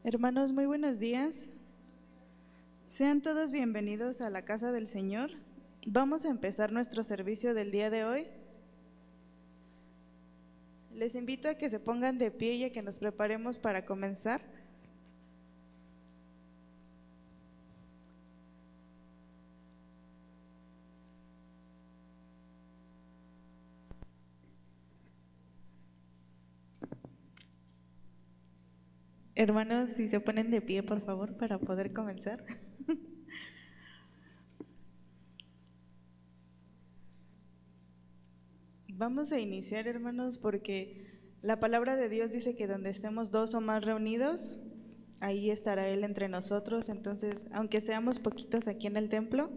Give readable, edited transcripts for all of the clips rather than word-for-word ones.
Hermanos, muy buenos días. Sean todos bienvenidos a la casa del Señor. Vamos a empezar nuestro servicio del día de hoy. Les invito a que se pongan de pie y a que nos preparemos para comenzar. Hermanos, si se ponen de pie, por favor, para poder comenzar. Vamos a iniciar, hermanos, porque la palabra de Dios dice que donde estemos dos o más reunidos, ahí estará Él entre nosotros. Entonces, aunque seamos poquitos aquí en el templo,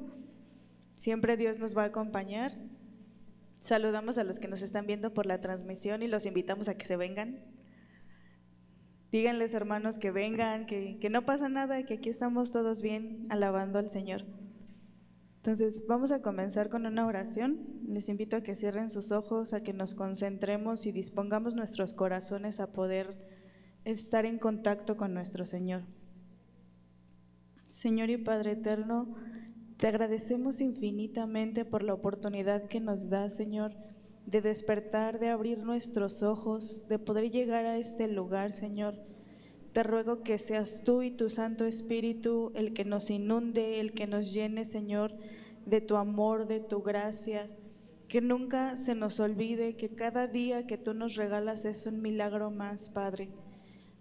siempre Dios nos va a acompañar. Saludamos a los que nos están viendo por la transmisión y los invitamos a que se vengan. Díganles, hermanos, que vengan, que no pasa nada, que aquí estamos todos bien alabando al Señor. Entonces, vamos a comenzar con una oración. Les invito a que cierren sus ojos, a que nos concentremos y dispongamos nuestros corazones a poder estar en contacto con nuestro Señor. Señor y Padre eterno, te agradecemos infinitamente por la oportunidad que nos da, Señor, de despertar, de abrir nuestros ojos, de poder llegar a este lugar, Señor. Te ruego que seas tú y tu Santo Espíritu el que nos inunde, el que nos llene, Señor, de tu amor, de tu gracia, que nunca se nos olvide que cada día que tú nos regalas es un milagro más, Padre.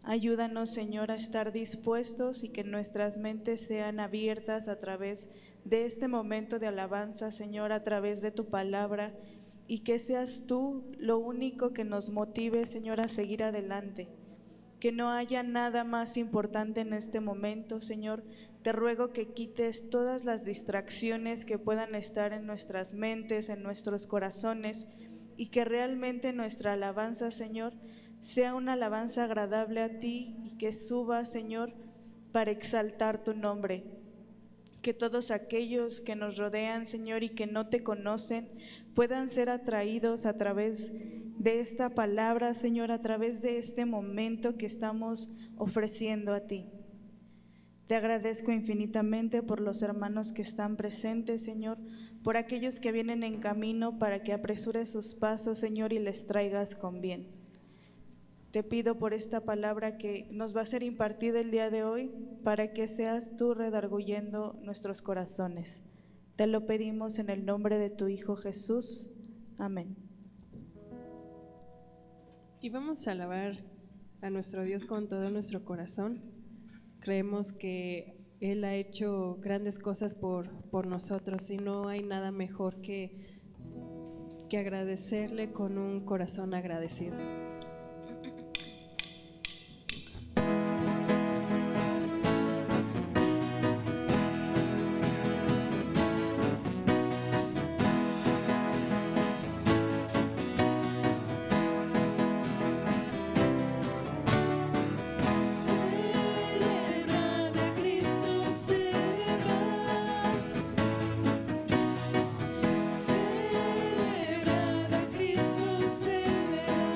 Ayúdanos, Señor, a estar dispuestos y que nuestras mentes sean abiertas a través de este momento de alabanza, Señor, a través de tu palabra, y que seas tú lo único que nos motive, Señor, a seguir adelante. Que no haya nada más importante en este momento, Señor. Te ruego que quites todas las distracciones que puedan estar en nuestras mentes, en nuestros corazones, y que realmente nuestra alabanza, Señor, sea una alabanza agradable a ti y que suba, Señor, para exaltar tu nombre. Que todos aquellos que nos rodean, Señor, y que no te conocen, puedan ser atraídos a través de esta palabra, Señor, a través de este momento que estamos ofreciendo a ti. Te agradezco infinitamente por los hermanos que están presentes, Señor, por aquellos que vienen en camino para que apresures sus pasos, Señor, y les traigas con bien. Te pido por esta palabra que nos va a ser impartida el día de hoy, para que seas tú redarguyendo nuestros corazones. Te lo pedimos en el nombre de tu Hijo Jesús. Amén. Y vamos a alabar a nuestro Dios con todo nuestro corazón. Creemos que Él ha hecho grandes cosas por nosotros y no hay nada mejor que agradecerle con un corazón agradecido. Celebra a Cristo, celebra.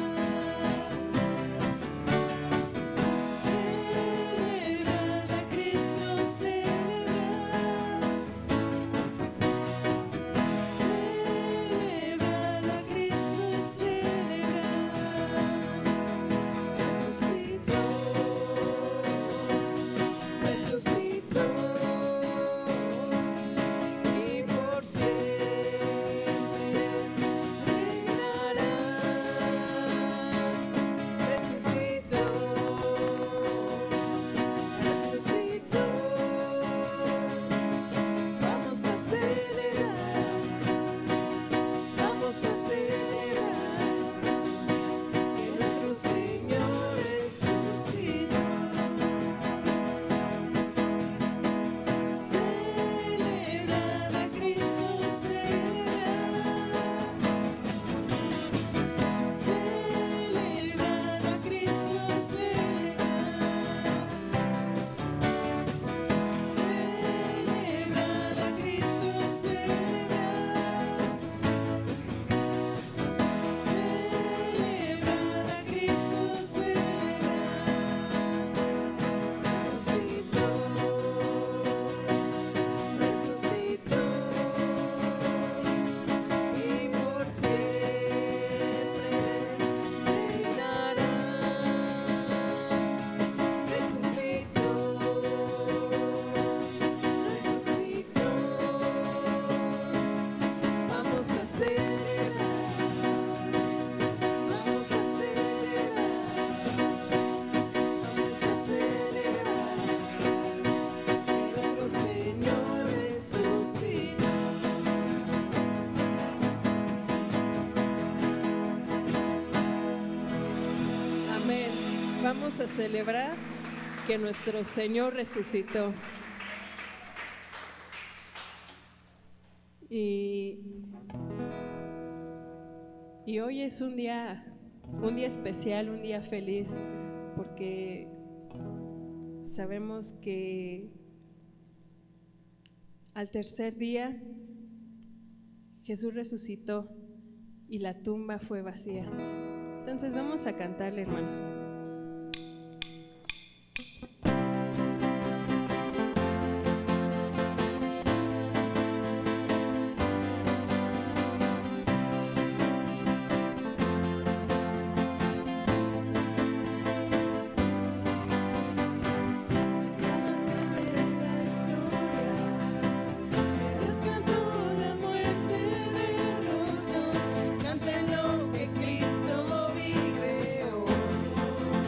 Vamos a celebrar que nuestro Señor resucitó. Y hoy es un día especial, un día feliz, porque sabemos que al tercer día Jesús resucitó y la tumba fue vacía. Entonces vamos a cantarle, hermanos. Cántelo que Cristo vive hoy.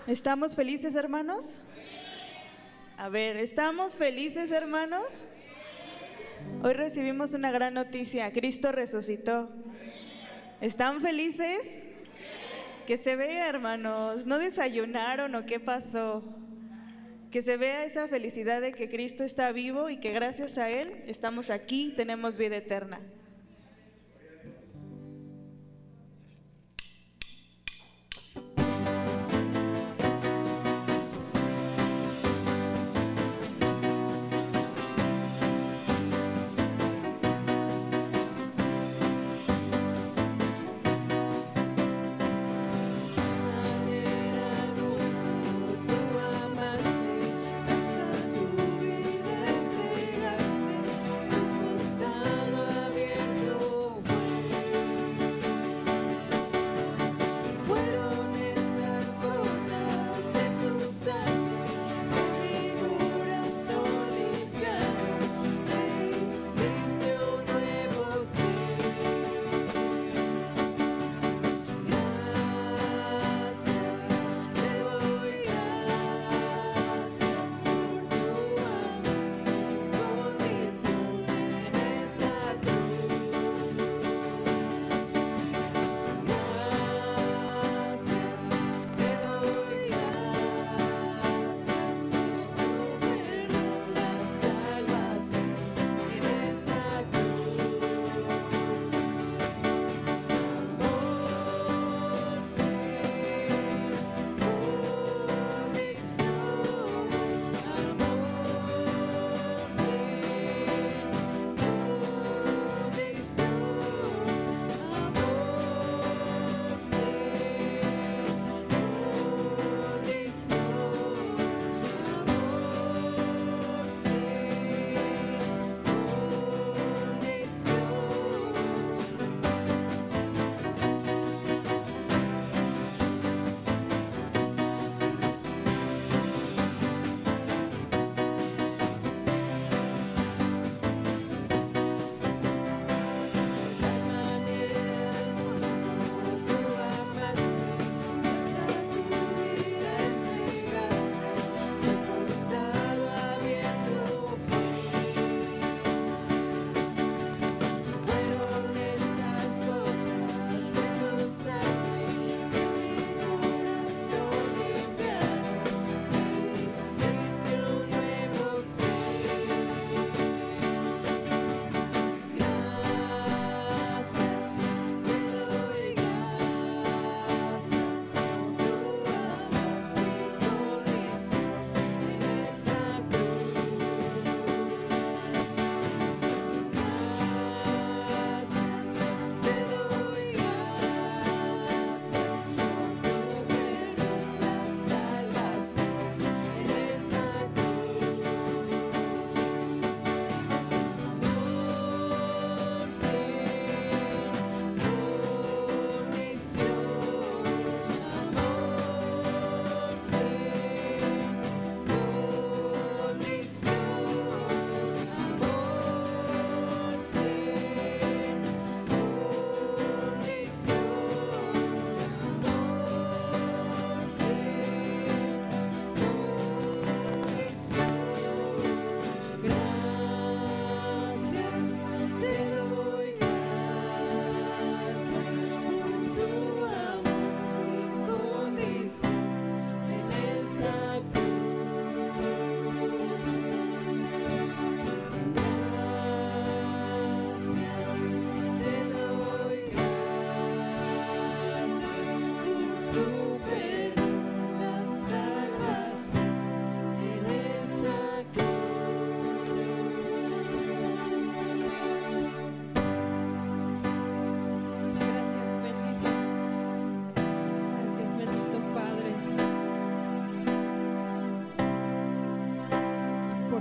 ¿Estamos felices, hermanos? A ver, ¿estamos felices, hermanos? Hoy recibimos una gran noticia, Cristo resucitó. ¿Están felices? Que se vea, hermanos, ¿no desayunaron o qué pasó? Que se vea esa felicidad de que Cristo está vivo y que gracias a Él estamos aquí y tenemos vida eterna.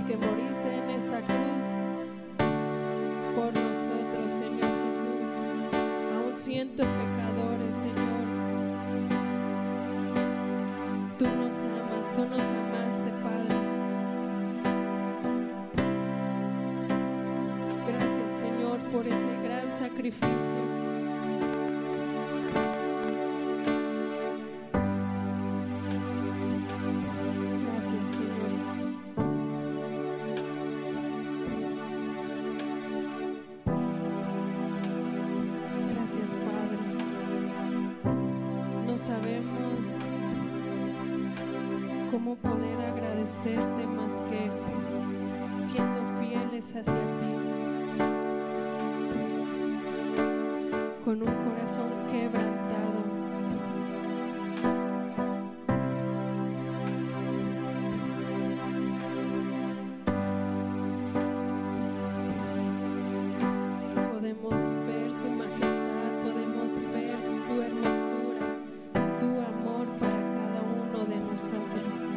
porque moriste en esa cruz por nosotros, Señor Jesús. Aún siendo pecadores, Señor, tú nos amaste, Padre. Gracias, Señor, por ese gran sacrificio. no sabemos cómo poder agradecerte más que siendo fieles hacia ti, con un corazón quebrantado. Podemos ver tu majestad, podemos ver tu hermosura, tu amor para cada uno de nosotros.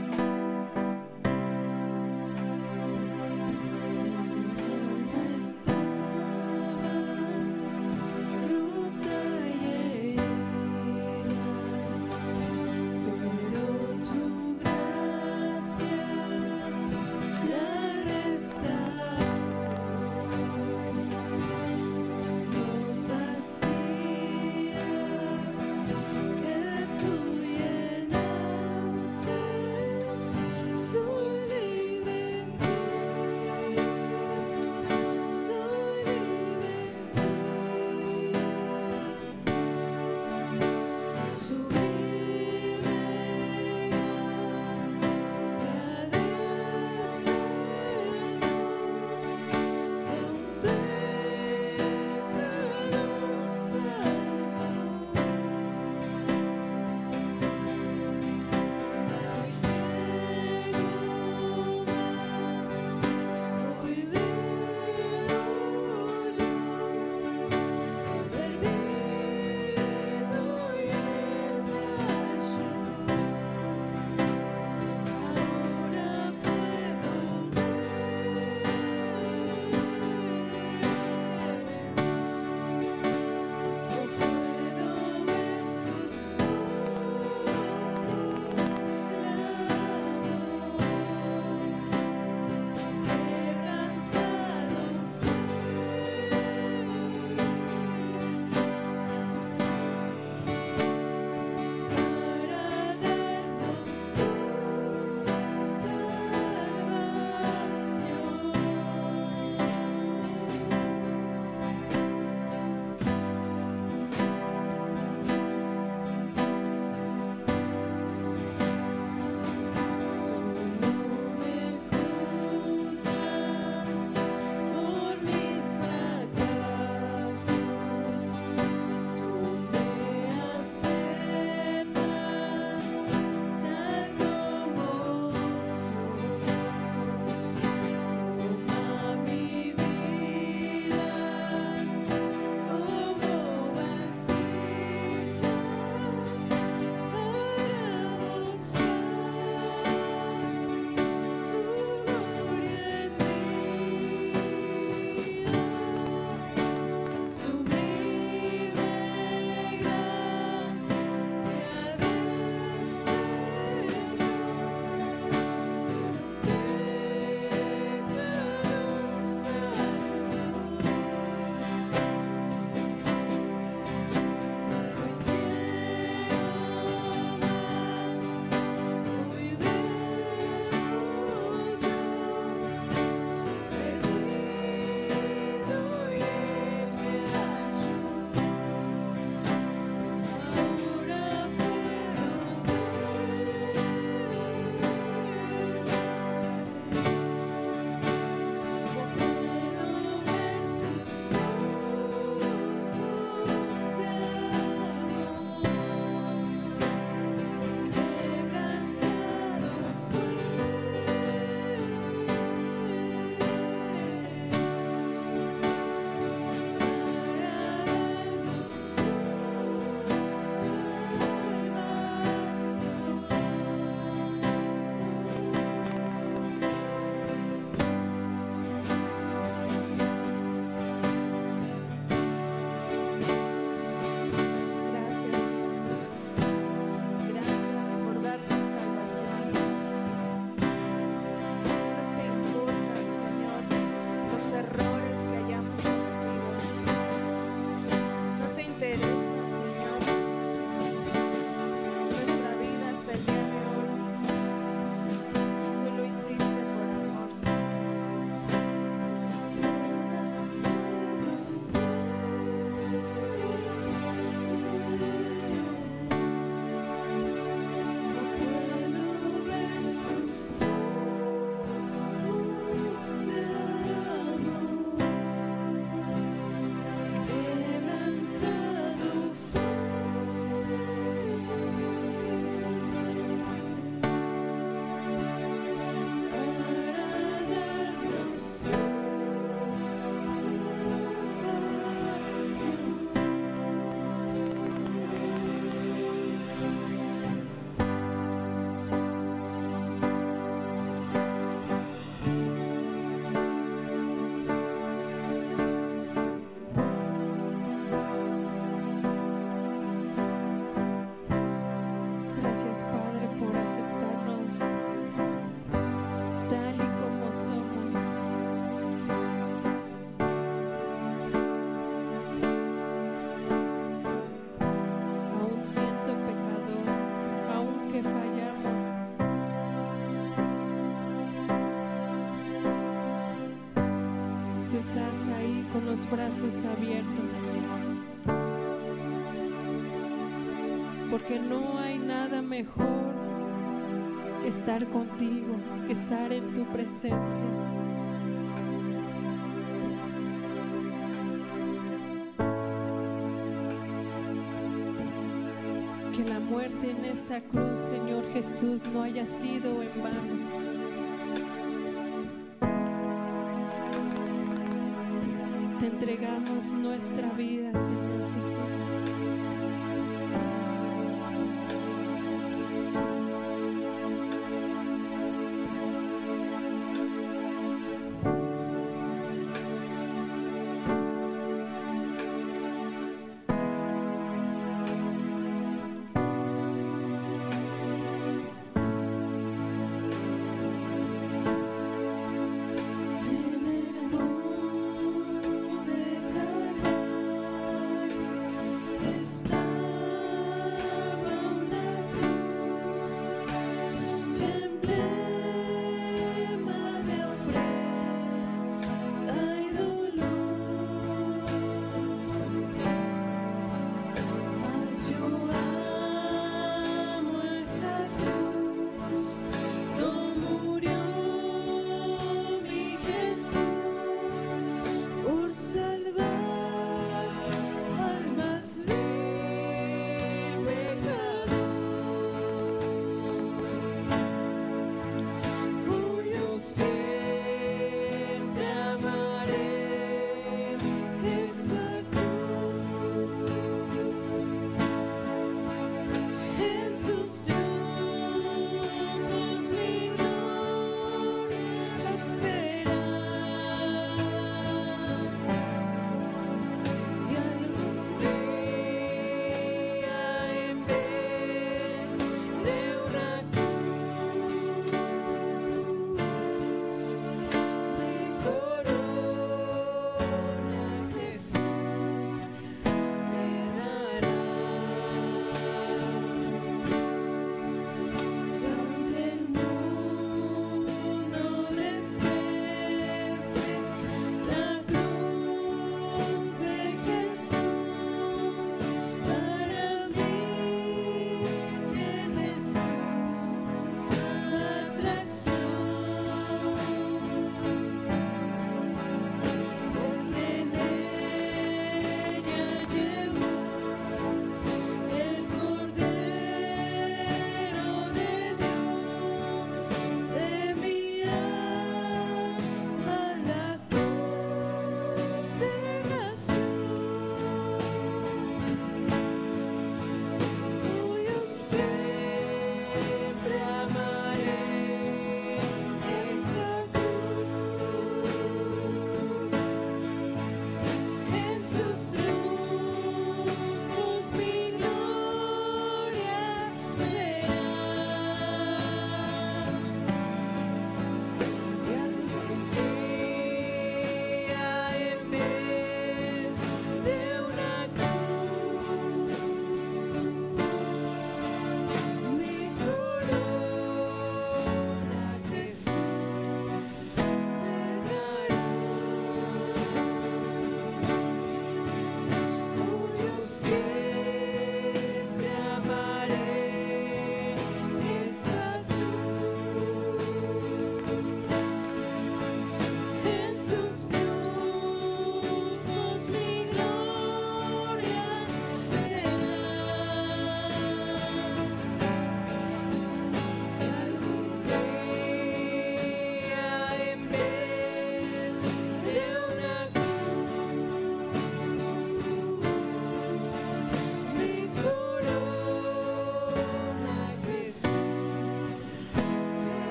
Estaba ruta y Gracias, Padre, por aceptarnos tal y como somos. Aún siendo pecadores, aunque fallamos, tú estás ahí con los brazos abiertos. Porque no hay nada mejor que estar contigo, que estar en tu presencia. Que la muerte en esa cruz, Señor Jesús, no haya sido en vano. Te entregamos nuestra vida, Señor Jesús.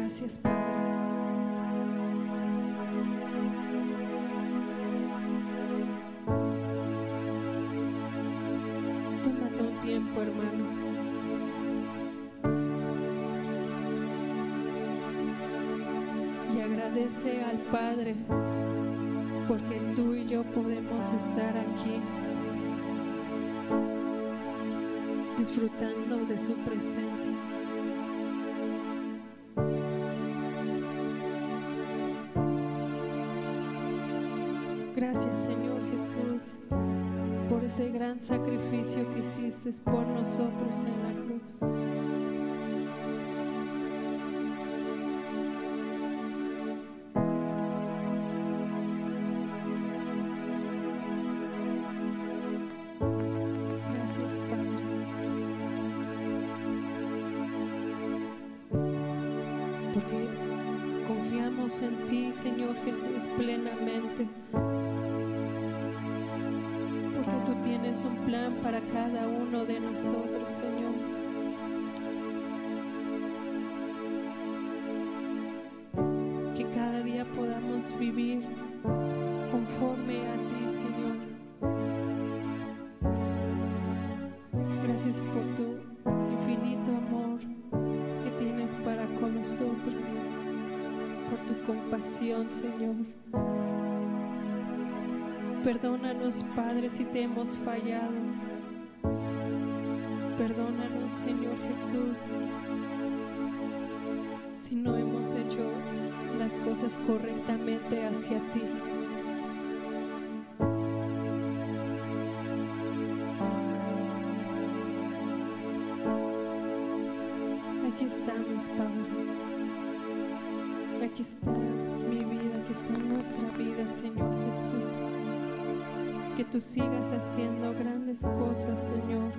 Gracias, Padre. Tómate un tiempo, hermano. Y agradece al Padre porque tú y yo podemos estar aquí disfrutando de su presencia. Gracias, Señor Jesús, por ese gran sacrificio que hiciste por nosotros en la cruz. Gracias, Padre. Porque confiamos en ti, Señor Jesús, plenamente. Porque tú tienes un plan para cada uno de nosotros, Señor. Que cada día podamos vivir conforme a ti, Señor. Gracias por tu infinito amor que tienes para con nosotros, por tu compasión, Señor. Perdónanos, Padre, si te hemos fallado. Perdónanos, Señor Jesús, si no hemos hecho las cosas correctamente hacia ti. Aquí estamos, Padre. Aquí está mi vida, aquí está nuestra vida, Señor Jesús. Que tú sigas haciendo grandes cosas, Señor,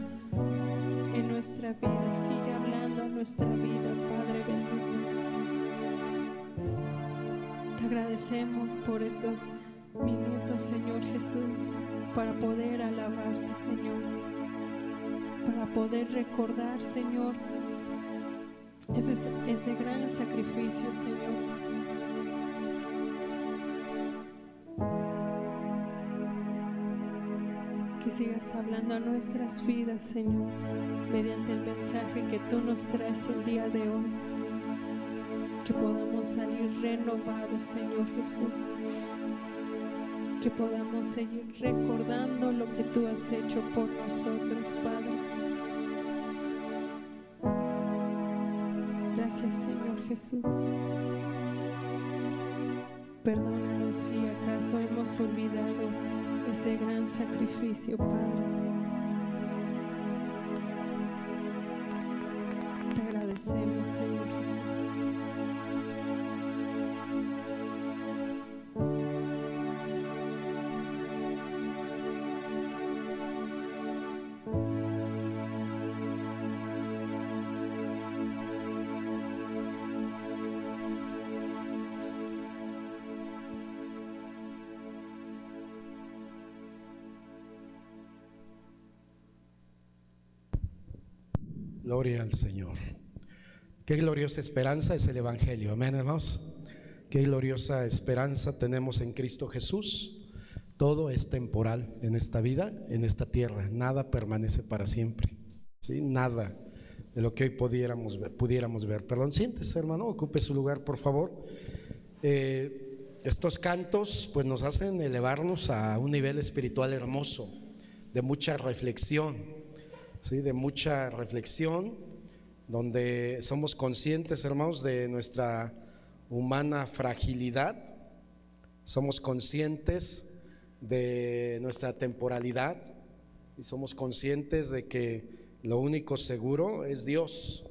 en nuestra vida. Sigue hablando a nuestra vida, Padre bendito. Te agradecemos por estos minutos, Señor Jesús, para poder alabarte, Señor, para poder recordar, Señor, ese gran sacrificio, Señor. Que sigas hablando a nuestras vidas, Señor, mediante el mensaje que tú nos traes el día de hoy. Que podamos salir renovados, Señor Jesús. Que podamos seguir recordando lo que tú has hecho por nosotros, Padre. Gracias, Señor Jesús. Perdónanos si acaso hemos olvidado ese gran sacrificio, Padre. Te agradecemos, Señor Jesús. Gloria al Señor. Qué gloriosa esperanza es el Evangelio. Amén, hermanos. Qué gloriosa esperanza tenemos en Cristo Jesús. Todo es temporal en esta vida, en esta tierra. Nada permanece para siempre. ¿Sí? Nada de lo que hoy pudiéramos ver. Perdón, siéntese, hermano, ocupe su lugar, por favor. Estos cantos pues nos hacen elevarnos a un nivel espiritual hermoso, de mucha reflexión. ¿Sí? De mucha reflexión, donde somos conscientes, hermanos, de nuestra humana fragilidad, somos conscientes de nuestra temporalidad y somos conscientes de que lo único seguro es Dios.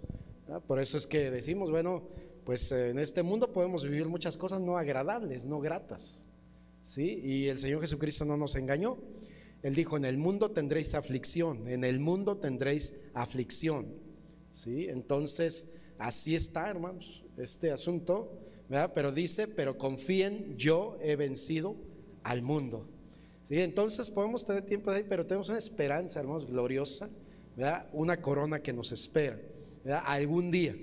Por eso es que decimos, bueno, pues en este mundo podemos vivir muchas cosas no agradables, no gratas, ¿sí? Y el Señor Jesucristo no nos engañó. Él dijo: en el mundo tendréis aflicción, en el mundo tendréis aflicción, ¿sí? Entonces así está, hermanos, este asunto, ¿verdad? Pero dice: pero confíen, yo he vencido al mundo, ¿sí? Entonces podemos tener tiempo de ahí, pero tenemos una esperanza, hermanos, gloriosa, ¿verdad? Una corona que nos espera, ¿verdad? Algún día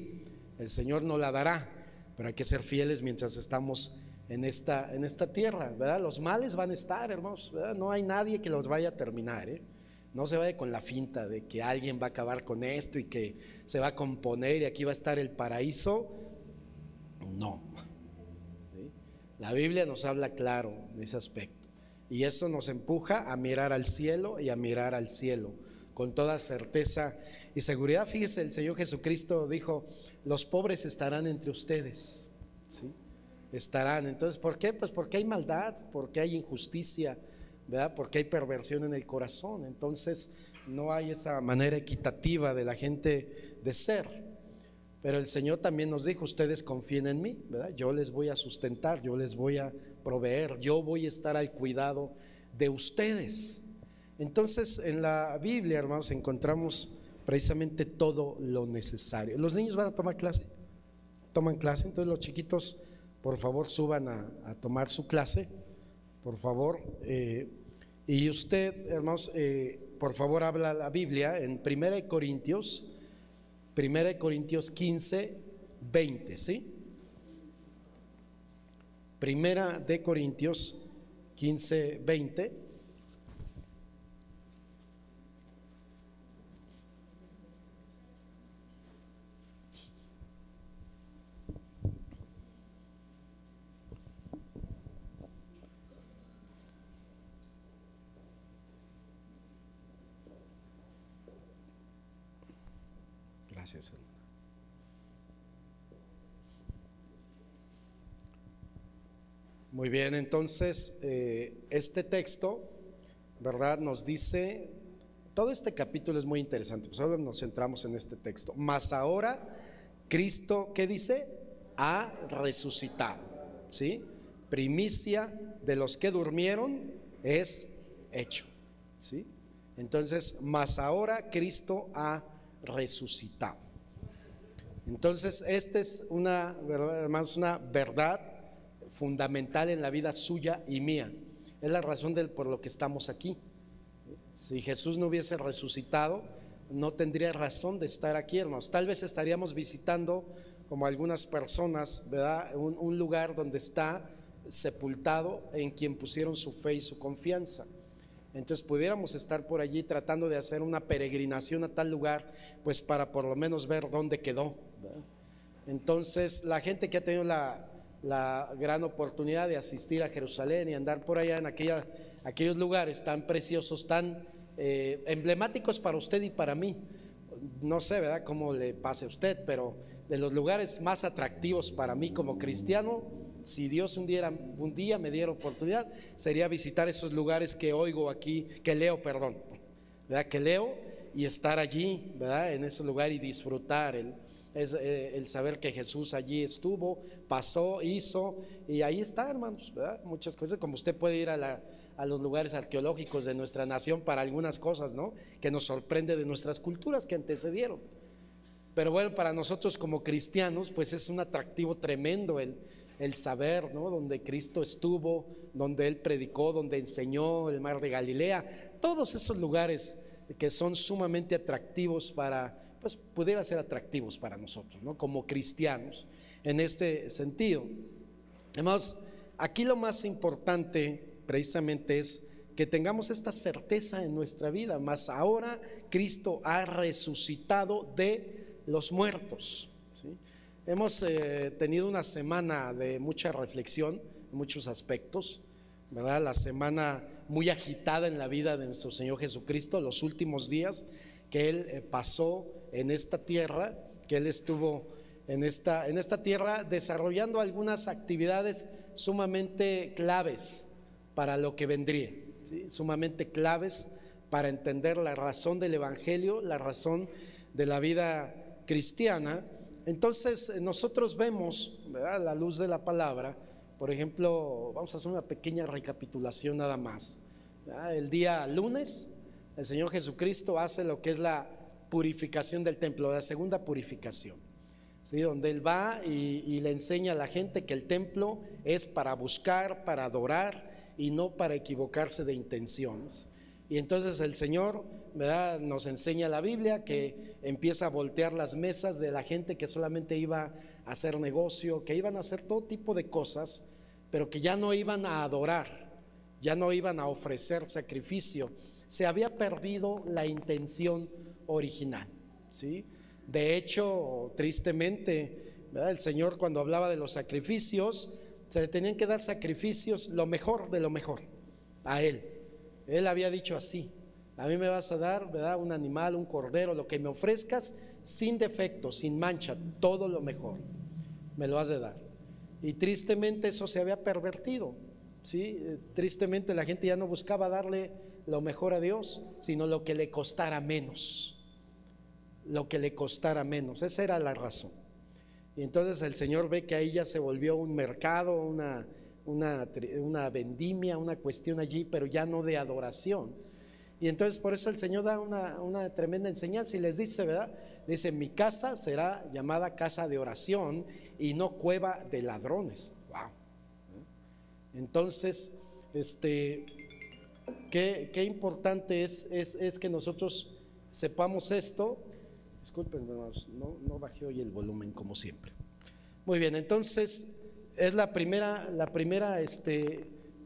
el Señor nos la dará, pero hay que ser fieles mientras estamos en esta tierra, ¿verdad? Los males van a estar, hermanos, ¿verdad? No hay nadie que los vaya a terminar, ¿eh? No se vaya con la finta de que alguien va a acabar con esto y que se va a componer y aquí va a estar el paraíso. No, ¿sí? La Biblia nos habla claro en ese aspecto, y eso nos empuja a mirar al cielo y a mirar al cielo con toda certeza y seguridad. Fíjese, el Señor Jesucristo dijo: los pobres estarán entre ustedes, ¿sí? Estarán. Entonces, ¿por qué? Pues porque hay maldad, porque hay injusticia, ¿verdad? Porque hay perversión en el corazón. Entonces no hay esa manera equitativa de la gente de ser. Pero el Señor también nos dijo: ustedes confíen en mí, ¿verdad? Yo les voy a sustentar, yo les voy a proveer, yo voy a estar al cuidado de ustedes. Entonces en la Biblia, hermanos, encontramos precisamente todo lo necesario. ¿Los niños van a tomar clase? ¿Toman clase? Entonces los chiquitos, por favor, suban a tomar su clase, por favor. Y usted, hermanos, por favor, habla la Biblia en 1 Corintios 15, 20, ¿sí? 1 Corintios 15, 20. Gracias, hermano. Muy bien, entonces este texto, ¿verdad?, nos dice, todo este capítulo es muy interesante, pues ahora nos centramos en este texto. Mas ahora Cristo, ¿qué dice? Ha resucitado, ¿sí? Primicia de los que durmieron es hecho, ¿sí? Entonces, mas ahora Cristo ha resucitado. Entonces, esta es una, hermanos, una verdad fundamental en la vida suya y mía. Es la razón por lo que estamos aquí. Si Jesús no hubiese resucitado, no tendría razón de estar aquí, hermanos. Tal vez estaríamos visitando, como algunas personas, ¿verdad?, un lugar donde está sepultado en quien pusieron su fe y su confianza. Entonces pudiéramos estar por allí tratando de hacer una peregrinación a tal lugar, pues para por lo menos ver dónde quedó, ¿verdad? Entonces la gente que ha tenido la gran oportunidad de asistir a Jerusalén y andar por allá en aquellos lugares tan preciosos, tan emblemáticos para usted y para mí, no sé, ¿verdad?, cómo le pase a usted, pero de los lugares más atractivos para mí como cristiano, si Dios un día me diera oportunidad, sería visitar esos lugares que oigo aquí, que leo, ¿verdad?, que leo, y estar allí, ¿verdad?, en ese lugar y disfrutar el saber que Jesús allí estuvo, pasó, hizo, y ahí está, hermanos, ¿verdad? Muchas cosas, como usted puede ir a los lugares arqueológicos de nuestra nación para algunas cosas, ¿no?, que nos sorprende de nuestras culturas que antecedieron. Pero bueno, para nosotros como cristianos, pues es un atractivo tremendo el saber, ¿no?, donde Cristo estuvo, donde Él predicó, donde enseñó, el mar de Galilea, todos esos lugares que son sumamente atractivos pues pudiera ser atractivos para nosotros, ¿no?, como cristianos, en este sentido. Además, aquí lo más importante precisamente es que tengamos esta certeza en nuestra vida. Mas ahora Cristo ha resucitado de los muertos, ¿sí? Hemos tenido una semana de mucha reflexión en muchos aspectos, ¿verdad? La semana muy agitada en la vida de nuestro Señor Jesucristo, los últimos días que Él pasó en esta tierra, que Él estuvo en esta tierra desarrollando algunas actividades sumamente claves para lo que vendría, ¿sí? Sumamente claves para entender la razón del Evangelio, la razón de la vida cristiana. Entonces nosotros vemos, ¿verdad?, a la luz de la palabra, por ejemplo, vamos a hacer una pequeña recapitulación nada más, ¿verdad? El día lunes el Señor Jesucristo hace lo que es la purificación del templo, la segunda purificación, ¿sí?, donde Él va y le enseña a la gente que el templo es para buscar, para adorar y no para equivocarse de intenciones. Y entonces el Señor, ¿verdad?, nos enseña la Biblia que empieza a voltear las mesas de la gente que solamente iba hacer negocio, que iban a hacer todo tipo de cosas, pero que ya no iban a adorar, ya no iban a ofrecer sacrificio. Se había perdido la intención original, ¿sí? De hecho, tristemente, ¿verdad?, el Señor, cuando hablaba de los sacrificios, se le tenían que dar sacrificios, lo mejor de lo mejor, a Él. Él había dicho así: a mí me vas a dar, ¿verdad?, un animal, un cordero, lo que me ofrezcas, sin defecto, sin mancha, todo lo mejor me lo has de dar. Y tristemente eso se había pervertido, ¿sí? Tristemente la gente ya no buscaba darle lo mejor a Dios, sino lo que le costara menos, lo que le costara menos. Esa era la razón. Y entonces el Señor ve que ahí ya se volvió un mercado, una vendimia, una cuestión allí, pero ya no de adoración. Y entonces por eso el Señor da una tremenda enseñanza y les dice, ¿verdad? Dice: mi casa será llamada casa de oración y no cueva de ladrones. Wow. Entonces, qué importante es que nosotros sepamos esto. Disculpen, hermanos, no bajé hoy el volumen como siempre. Muy bien, entonces es la primera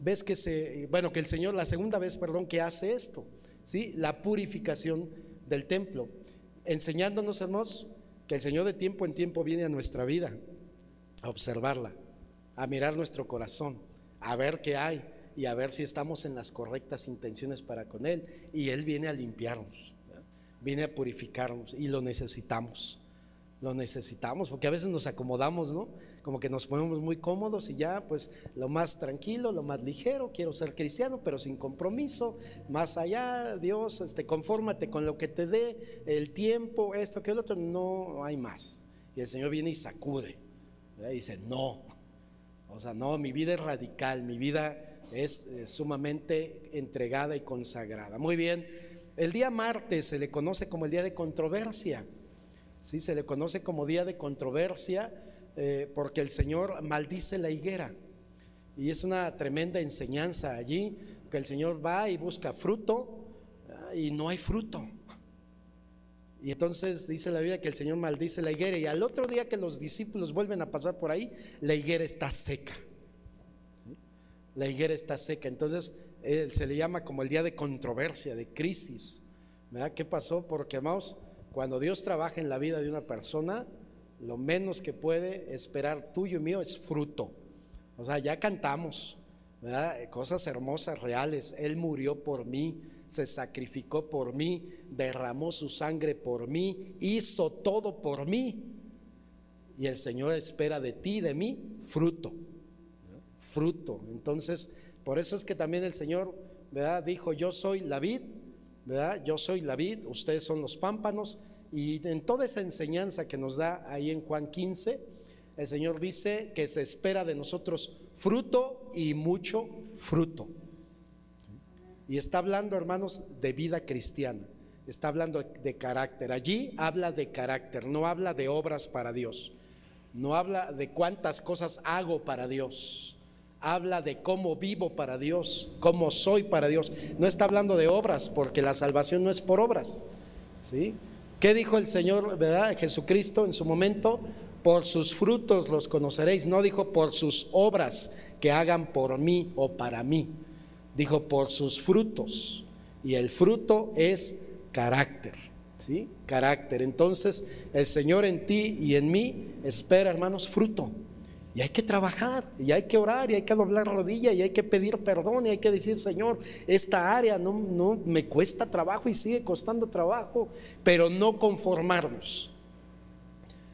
vez que el Señor, la segunda vez, que hace esto, ¿sí? La purificación del templo, enseñándonos, hermanos, que el Señor de tiempo en tiempo viene a nuestra vida a observarla, a mirar nuestro corazón, a ver qué hay y a ver si estamos en las correctas intenciones para con Él. Y Él viene a limpiarnos, ¿verdad? Viene a purificarnos, y lo necesitamos, porque a veces nos acomodamos, ¿no? Como que nos ponemos muy cómodos y ya, pues lo más tranquilo, lo más ligero. Quiero ser cristiano, pero sin compromiso. Más allá, Dios, confórmate con lo que te dé el tiempo, esto que el otro, no hay más. Y el Señor viene y sacude, ¿verdad? Y dice: no, o sea, no, mi vida es radical, mi vida es sumamente entregada y consagrada. Muy bien, el día martes se le conoce como el día de controversia, ¿sí? Se le conoce como día de controversia porque el Señor maldice la higuera, y es una tremenda enseñanza allí, que el Señor va y busca fruto y no hay fruto. Y entonces dice la Biblia que el Señor maldice la higuera, y al otro día que los discípulos vuelven a pasar por ahí, la higuera está seca, ¿sí? La higuera está seca. Entonces se le llama como el día de controversia, de crisis, ¿verdad? ¿Qué pasó? Porque, amados, cuando Dios trabaja en la vida de una persona, lo menos que puede esperar tuyo y mío es fruto. O sea, ya cantamos, ¿verdad?, cosas hermosas, reales. Él murió por mí, se sacrificó por mí, derramó su sangre por mí, hizo todo por mí. Y el Señor espera de ti y de mí fruto, ¿verdad? Fruto. Entonces, por eso es que también el Señor, ¿verdad?, dijo: yo soy la vid, ¿verdad? Yo soy la vid, ustedes son los pámpanos. Y en toda esa enseñanza que nos da ahí en Juan 15, el Señor dice que se espera de nosotros fruto, y mucho fruto. Y está hablando, hermanos, de vida cristiana, está hablando de carácter. Allí habla de carácter, no habla de obras para Dios, no habla de cuántas cosas hago para Dios, habla de cómo vivo para Dios, cómo soy para Dios. No está hablando de obras, porque la salvación no es por obras, ¿sí? ¿Qué dijo el Señor, verdad, Jesucristo en su momento? Por sus frutos los conoceréis. No dijo por sus obras que hagan por mí o para mí, dijo por sus frutos. Y el fruto es carácter, ¿sí? Carácter. Entonces el Señor en ti y en mí espera, hermanos, fruto. Y hay que trabajar, y hay que orar, y hay que doblar rodilla, y hay que pedir perdón, y hay que decir: Señor, esta área no me cuesta trabajo y sigue costando trabajo, pero no conformarnos.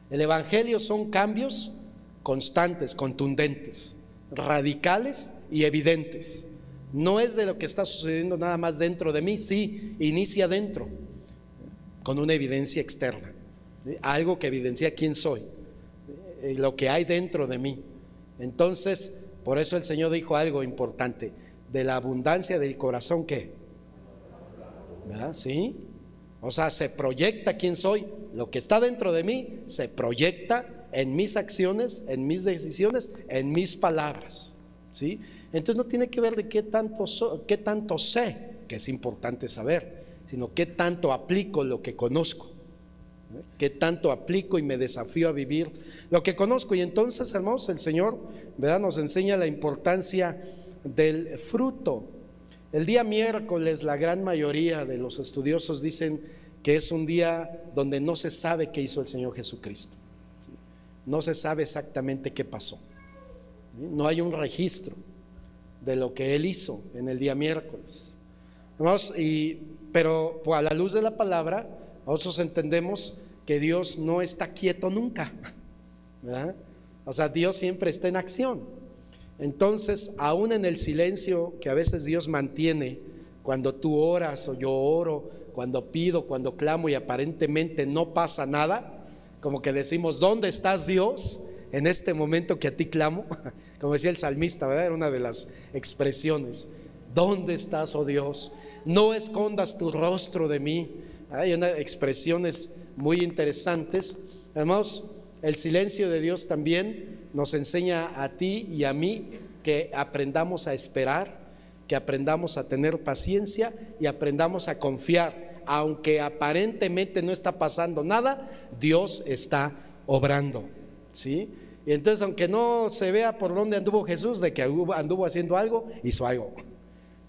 El Evangelio son cambios constantes, contundentes, radicales y evidentes. No es de lo que está sucediendo nada más dentro de mí. Sí, inicia dentro, con una evidencia externa, ¿sí? Algo que evidencia quién soy, lo que hay dentro de mí. Entonces, por eso el Señor dijo algo importante: de la abundancia del corazón, ¿qué? ¿Verdad? ¿Sí? O sea, se proyecta quién soy. Lo que está dentro de mí se proyecta en mis acciones, en mis decisiones, en mis palabras, ¿sí? Entonces no tiene que ver de qué tanto sé, que es importante saber, sino qué tanto aplico lo que conozco. ¿Qué tanto aplico y me desafío a vivir lo que conozco? Y entonces, hermanos, el Señor, ¿verdad?, nos enseña la importancia del fruto. El día miércoles, la gran mayoría de los estudiosos dicen que es un día donde no se sabe qué hizo el Señor Jesucristo. No se sabe exactamente qué pasó. No hay un registro de lo que Él hizo en el día miércoles. Pero pues, a la luz de la palabra, nosotros entendemos que Dios no está quieto nunca, ¿verdad? O sea, Dios siempre está en acción. Entonces, aún en el silencio que a veces Dios mantiene, cuando tú oras o yo oro, cuando pido, cuando clamo y aparentemente no pasa nada, como que decimos, ¿dónde estás, Dios? En este momento que a ti clamo, como decía el salmista, ¿verdad? Era una de las expresiones. ¿Dónde estás, oh Dios? No escondas tu rostro de mí. Hay unas expresiones muy interesantes. Hermanos, el silencio de Dios también nos enseña a ti y a mí que aprendamos a esperar, que aprendamos a tener paciencia y aprendamos a confiar. Aunque aparentemente no está pasando nada, Dios está obrando, ¿sí? Y entonces, aunque no se vea por dónde anduvo Jesús, de que anduvo haciendo algo, hizo algo,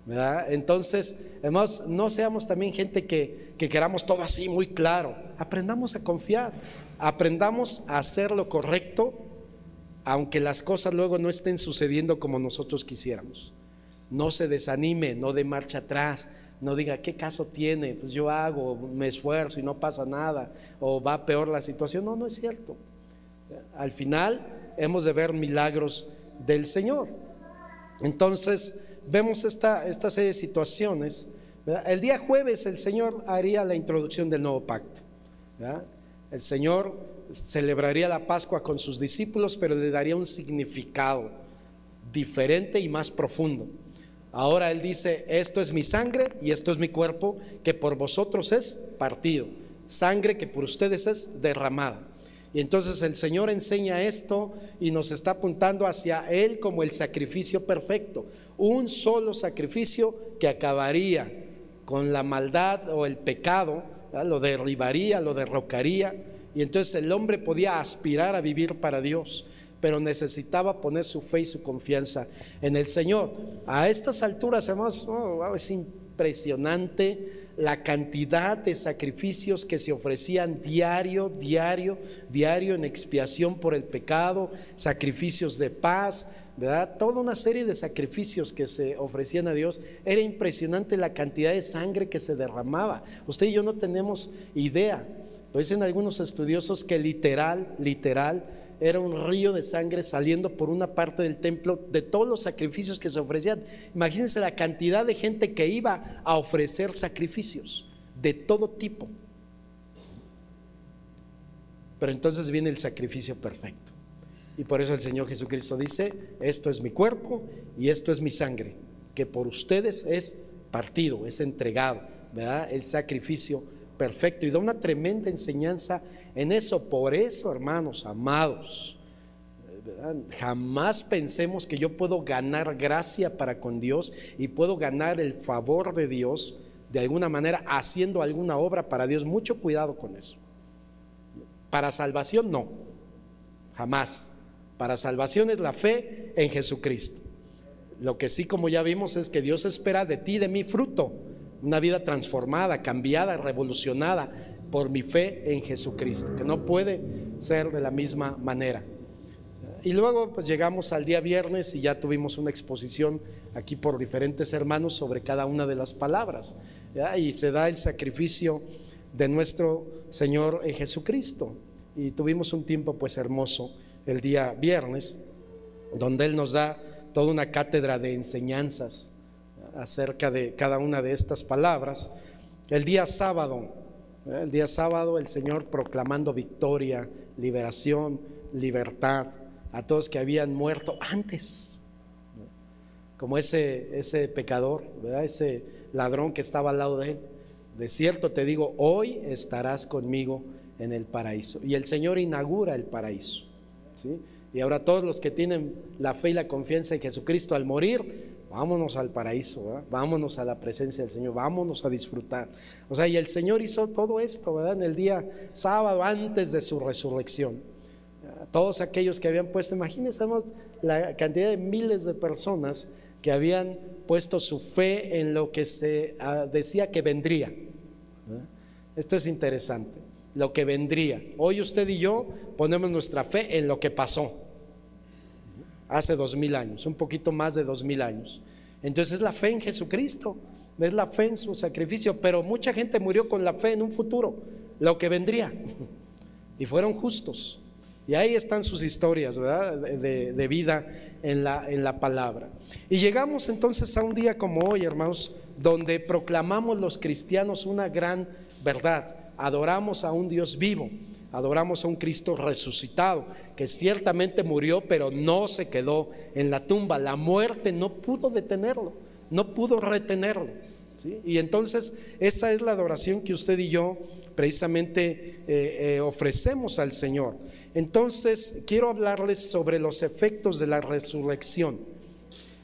¿verdad? Entonces, hermanos, no seamos también gente que queramos todo así muy claro. Aprendamos a confiar, aprendamos a hacer lo correcto, aunque las cosas luego no estén sucediendo como nosotros quisiéramos. No se desanime, no dé marcha atrás. No diga, ¿qué caso tiene? Pues yo hago, me esfuerzo y no pasa nada, o va peor la situación. No, no es cierto. Al final hemos de ver milagros del Señor. Entonces vemos esta serie de situaciones, ¿verdad? El día jueves el Señor haría la introducción del nuevo pacto, ¿verdad? El Señor celebraría la Pascua con sus discípulos, pero le daría un significado diferente y más profundo. Ahora Él dice, esto es mi sangre y esto es mi cuerpo, que por vosotros es partido, sangre que por ustedes es derramada. Y entonces el Señor enseña esto y nos está apuntando hacia Él como el sacrificio perfecto, un solo sacrificio que acabaría con la maldad o el pecado, ¿verdad? Lo derribaría, lo derrocaría, y entonces el hombre podía aspirar a vivir para Dios, pero necesitaba poner su fe y su confianza en el Señor. A estas alturas, hermanos, es impresionante la cantidad de sacrificios que se ofrecían diario en expiación por el pecado, sacrificios de paz, ¿verdad? Toda una serie de sacrificios que se ofrecían a Dios. Era impresionante la cantidad de sangre que se derramaba. Usted y yo no tenemos idea, pero dicen algunos estudiosos que literal era un río de sangre saliendo por una parte del templo de todos los sacrificios que se ofrecían. Imagínense la cantidad de gente que iba a ofrecer sacrificios de todo tipo. Pero entonces viene el sacrificio perfecto. Y por eso el Señor Jesucristo dice, esto es mi cuerpo y esto es mi sangre, que por ustedes es partido, es entregado, ¿verdad? El sacrificio perfecto. Y da una tremenda enseñanza en eso. Por eso, hermanos amados, ¿verdad? Jamás pensemos que yo puedo ganar gracia para con Dios y puedo ganar el favor de Dios de alguna manera haciendo alguna obra para Dios. Mucho cuidado con eso. Para salvación no, jamás. Para salvación es la fe en Jesucristo. Lo que sí, como ya vimos, es que Dios espera de ti, de mi fruto, una vida transformada, cambiada, revolucionada por mi fe en Jesucristo, que no puede ser de la misma manera. Y luego pues llegamos al día viernes y ya tuvimos una exposición aquí por diferentes hermanos sobre cada una de las palabras, ¿ya? Y se da el sacrificio de nuestro Señor Jesucristo. Y tuvimos un tiempo pues hermoso el día viernes, donde Él nos da toda una cátedra de enseñanzas acerca de cada una de estas palabras. El día sábado el Señor proclamando victoria, liberación, libertad a todos que habían muerto antes, como ese pecador, ¿verdad? Ese ladrón que estaba al lado de él. De cierto te digo, hoy estarás conmigo en el paraíso. Y el Señor inaugura el paraíso, ¿sí? Y ahora todos los que tienen la fe y la confianza en Jesucristo al morir vámonos al paraíso, ¿verdad? Vámonos a la presencia del Señor, vámonos a disfrutar. O sea, y el Señor hizo todo esto, ¿verdad? En el día sábado antes de su resurrección. Todos aquellos que habían puesto, imagínense la cantidad de miles de personas que habían puesto su fe en lo que se decía que vendría. Esto es interesante, lo que vendría. Hoy usted y yo ponemos nuestra fe en lo que pasó hace 2000 años, un poquito más de 2000 años. Entonces es la fe en Jesucristo, es la fe en su sacrificio. Pero mucha gente murió con la fe en un futuro, lo que vendría, y fueron justos. Y ahí están sus historias, ¿verdad? De vida en la palabra. Y llegamos entonces a un día como hoy, hermanos, donde proclamamos los cristianos una gran verdad. Adoramos a un Dios vivo, adoramos a un Cristo resucitado, que ciertamente murió, pero no se quedó en la tumba. La muerte no pudo detenerlo, no pudo retenerlo, ¿sí? Y entonces esa es la adoración que usted y yo precisamente ofrecemos al Señor. Entonces quiero hablarles sobre los efectos de la resurrección,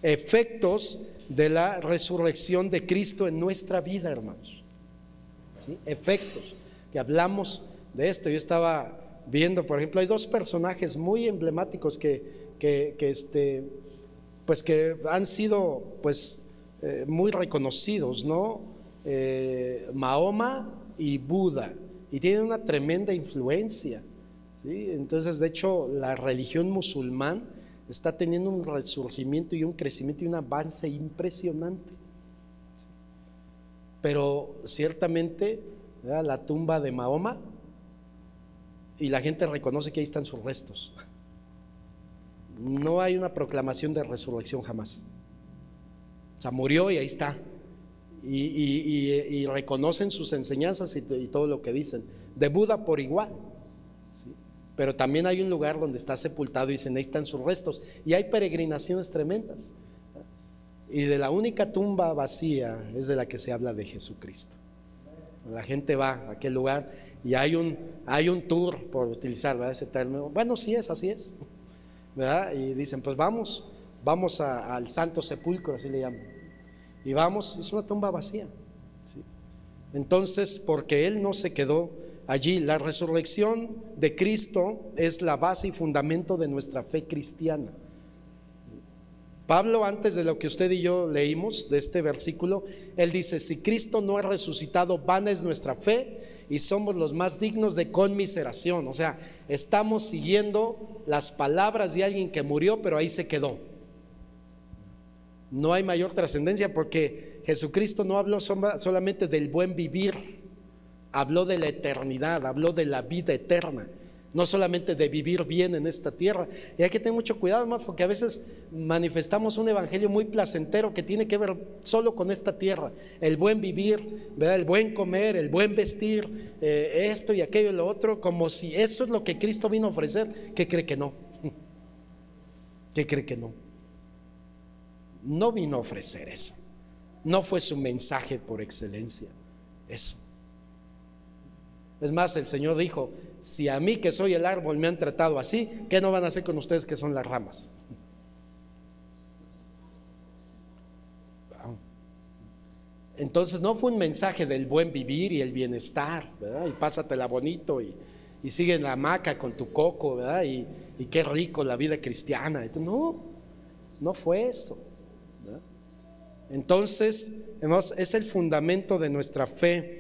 efectos de la resurrección de Cristo en nuestra vida, hermanos, ¿sí? Efectos, que hablamos de esto. Yo estaba viendo, por ejemplo, hay dos personajes muy emblemáticos que han sido muy reconocidos, ¿no? Mahoma y Buda, y tienen una tremenda influencia, ¿sí? Entonces, de hecho, la religión musulmán está teniendo un resurgimiento y un crecimiento y un avance impresionante. Pero ciertamente, ¿verdad?, la tumba de Mahoma, y la gente reconoce que ahí están sus restos. No hay una proclamación de resurrección jamás. O sea, murió y ahí está. Y reconocen sus enseñanzas y todo lo que dicen. De Buda por igual, ¿sí? Pero también hay un lugar donde está sepultado y dicen, ahí están sus restos. Y hay peregrinaciones tremendas. Y de la única tumba vacía es de la que se habla de Jesucristo. La gente va a aquel lugar y hay un tour, por utilizar, ¿verdad?, ese término. Bueno, sí es, así es, ¿verdad? Y dicen, pues vamos al Santo Sepulcro, así le llaman. Y vamos, es una tumba vacía, ¿sí? Entonces, porque Él no se quedó allí. La resurrección de Cristo es la base y fundamento de nuestra fe cristiana. Pablo, antes de lo que usted y yo leímos de este versículo, él dice, si Cristo no ha resucitado, vana es nuestra fe y somos los más dignos de conmiseración. O sea, estamos siguiendo las palabras de alguien que murió, pero ahí se quedó. No hay mayor trascendencia, porque Jesucristo no habló solamente del buen vivir, habló de la eternidad, habló de la vida eterna. No solamente de vivir bien en esta tierra. Y hay que tener mucho cuidado, hermanos, porque a veces manifestamos un evangelio muy placentero que tiene que ver solo con esta tierra. El buen vivir, ¿verdad?, el buen comer, el buen vestir, esto y aquello y lo otro, como si eso es lo que Cristo vino a ofrecer. ¿Qué cree que no? ¿Qué cree que no? No vino a ofrecer eso. No fue su mensaje por excelencia eso. Es más, el Señor dijo, si a mí, que soy el árbol, me han tratado así, ¿qué no van a hacer con ustedes, que son las ramas? Entonces no fue un mensaje del buen vivir y el bienestar, ¿verdad? Y pásatela bonito y sigue en la hamaca con tu coco, ¿verdad? Y qué rico la vida cristiana. No fue eso, ¿verdad? Entonces, hermanos, es el fundamento de nuestra fe.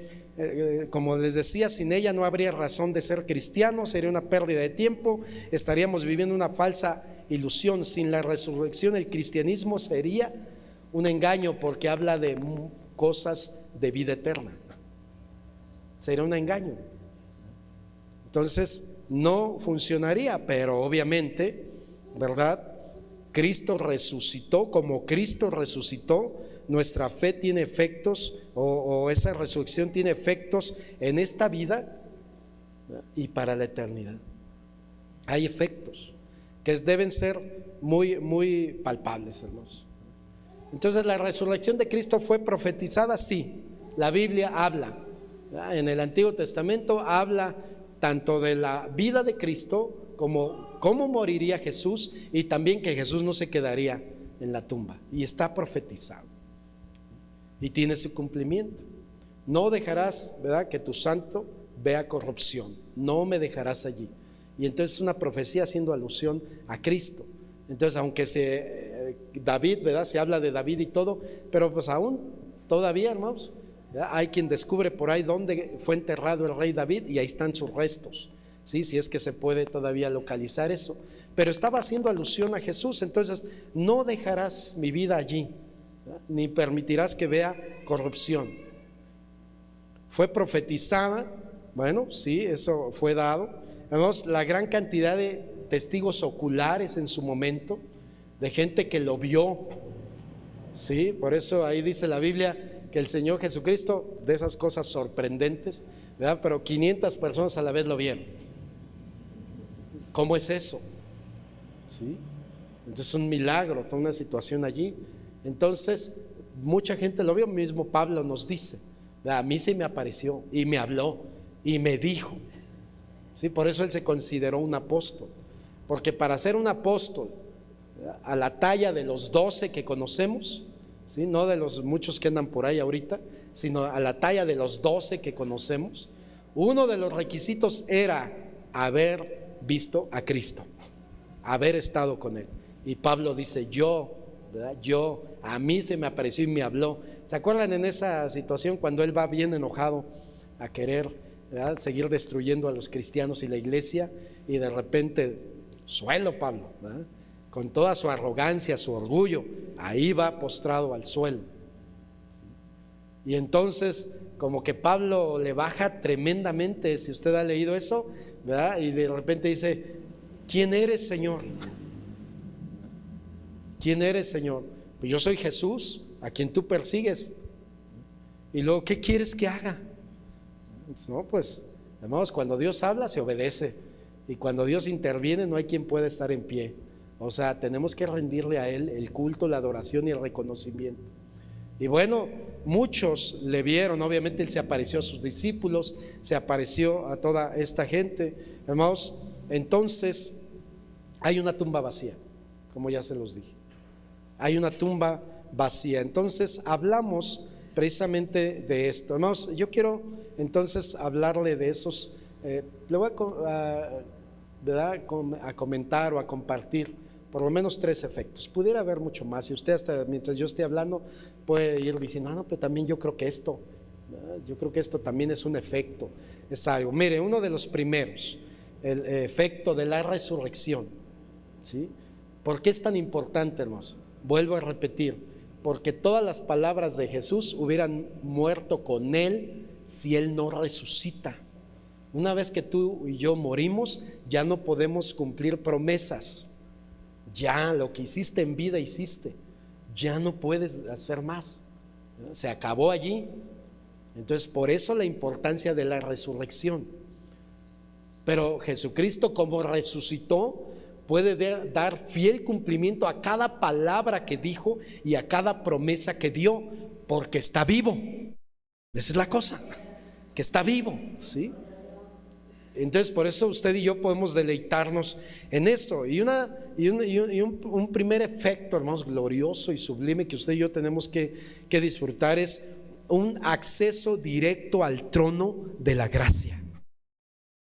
Como les decía, sin ella no habría razón de ser cristiano, sería una pérdida de tiempo, estaríamos viviendo una falsa ilusión. Sin la resurrección, el cristianismo sería un engaño, porque habla de cosas de vida eterna. Sería un engaño. Entonces no funcionaría, pero obviamente, ¿verdad?, Cristo resucitó. Como Cristo resucitó, nuestra fe tiene efectos, o esa resurrección tiene efectos en esta vida y para la eternidad. Hay efectos que deben ser muy, muy palpables, hermanos. Entonces, la resurrección de Cristo fue profetizada, sí. La Biblia habla, ¿verdad?, en el Antiguo Testamento habla tanto de la vida de Cristo como cómo moriría Jesús, y también que Jesús no se quedaría en la tumba, y está profetizado y tiene su cumplimiento. No dejarás, ¿verdad?, que tu santo vea corrupción, no me dejarás allí. Y entonces es una profecía haciendo alusión a Cristo. Entonces, aunque David, ¿verdad?, se habla de David y todo, pero pues aún todavía, hermanos, ¿verdad?, hay quien descubre por ahí dónde fue enterrado el rey David, y ahí están sus restos, ¿sí? Si es que se puede todavía localizar eso. Pero estaba haciendo alusión a Jesús. Entonces, no dejarás mi vida allí, ¿verdad?, ni permitirás que vea corrupción. Fue profetizada, bueno, sí, eso fue dado. Además, la gran cantidad de testigos oculares en su momento, de gente que lo vio, sí, por eso ahí dice la Biblia que el Señor Jesucristo, de esas cosas sorprendentes, ¿verdad?, pero 500 personas a la vez lo vieron. ¿Cómo es eso? ¿Sí? Entonces, un milagro, toda una situación allí. Entonces, mucha gente lo vio. Mismo Pablo nos dice, a mí se me apareció y me habló y me dijo, ¿sí? Por eso él se consideró un apóstol, porque para ser un apóstol, ¿verdad?, a la talla de los 12 que conocemos, ¿sí?, no de los muchos que andan por ahí ahorita, sino a la talla de los 12 que conocemos, uno de los requisitos era haber visto a Cristo, haber estado con él. Y Pablo dice, ¿verdad?, a mí se me apareció y me habló. ¿Se acuerdan en esa situación cuando él va bien enojado a querer, ¿verdad?, seguir destruyendo a los cristianos y la iglesia, y de repente suelo Pablo, ¿verdad?, con toda su arrogancia, su orgullo, ahí va postrado al suelo. Y entonces como que Pablo le baja tremendamente, si usted ha leído eso, ¿verdad?, y de repente dice, ¿quién eres, Señor? ¿Quién eres, Señor? Pues yo soy Jesús, a quien tú persigues. Y luego, ¿qué quieres que haga? No, pues, hermanos, cuando Dios habla se obedece, y cuando Dios interviene no hay quien pueda estar en pie. O sea, tenemos que rendirle a Él el culto, la adoración y el reconocimiento. Y bueno, muchos le vieron. Obviamente Él se apareció a sus discípulos, se apareció a toda esta gente, hermanos. Entonces hay una tumba vacía, como ya se los dije, hay una tumba vacía. Entonces hablamos precisamente de esto, hermanos. Yo quiero entonces hablarle de esos, le voy a comentar o a compartir por lo menos 3 efectos. Pudiera haber mucho más, y usted hasta mientras yo esté hablando puede ir diciendo, no, pero también yo creo que esto, ¿verdad?, yo creo que esto también es un efecto, es algo. Mire, uno de los primeros, el efecto de la resurrección, ¿sí? ¿Por qué es tan importante, hermanos? Vuelvo a repetir, porque todas las palabras de Jesús hubieran muerto con Él si Él no resucita. Una vez que tú y yo morimos, ya no podemos cumplir promesas. Ya lo que hiciste en vida hiciste, ya no puedes hacer más, ¿no? Se acabó allí. Entonces, por eso la importancia de la resurrección. Pero Jesucristo, como resucitó, puede dar fiel cumplimiento a cada palabra que dijo y a cada promesa que dio, porque está vivo. Esa es la cosa, que está vivo, ¿sí? Entonces, por eso usted y yo podemos deleitarnos en eso. Y un primer efecto, hermanos, glorioso y sublime que usted y yo tenemos que disfrutar es un acceso directo al trono de la gracia.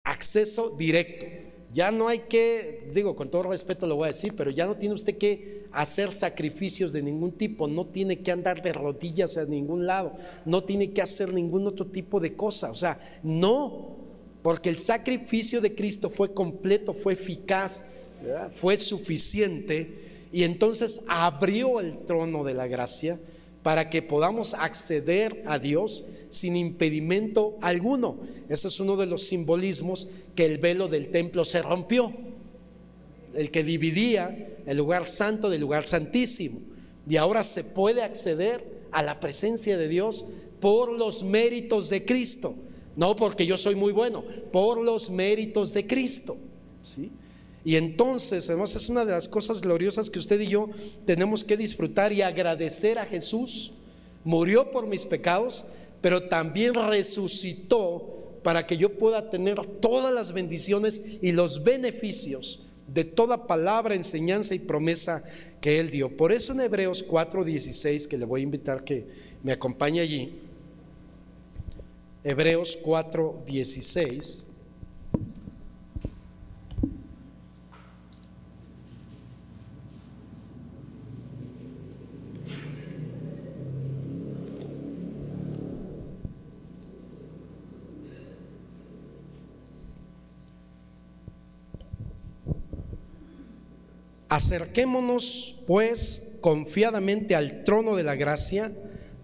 Acceso directo. Ya no hay que, digo, con todo respeto lo voy a decir, pero ya no tiene usted que hacer sacrificios de ningún tipo, no tiene que andar de rodillas a ningún lado, no tiene que hacer ningún otro tipo de cosa. O sea, no, porque el sacrificio de Cristo fue completo, fue eficaz, ¿verdad?, fue suficiente, y entonces abrió el trono de la gracia para que podamos acceder a Dios sin impedimento alguno. Ese es uno de los simbolismos, que el velo del templo se rompió, el que dividía el lugar santo del lugar santísimo, y ahora se puede acceder a la presencia de Dios por los méritos de Cristo, no porque yo soy muy bueno, por los méritos de Cristo, ¿sí? Y entonces, hermanos, es una de las cosas gloriosas que usted y yo tenemos que disfrutar y agradecer a Jesús. Murió por mis pecados, pero también resucitó para que yo pueda tener todas las bendiciones y los beneficios de toda palabra, enseñanza y promesa que Él dio. Por eso en Hebreos 4:16, que le voy a invitar que me acompañe allí, Hebreos 4:16. Acerquémonos pues confiadamente al trono de la gracia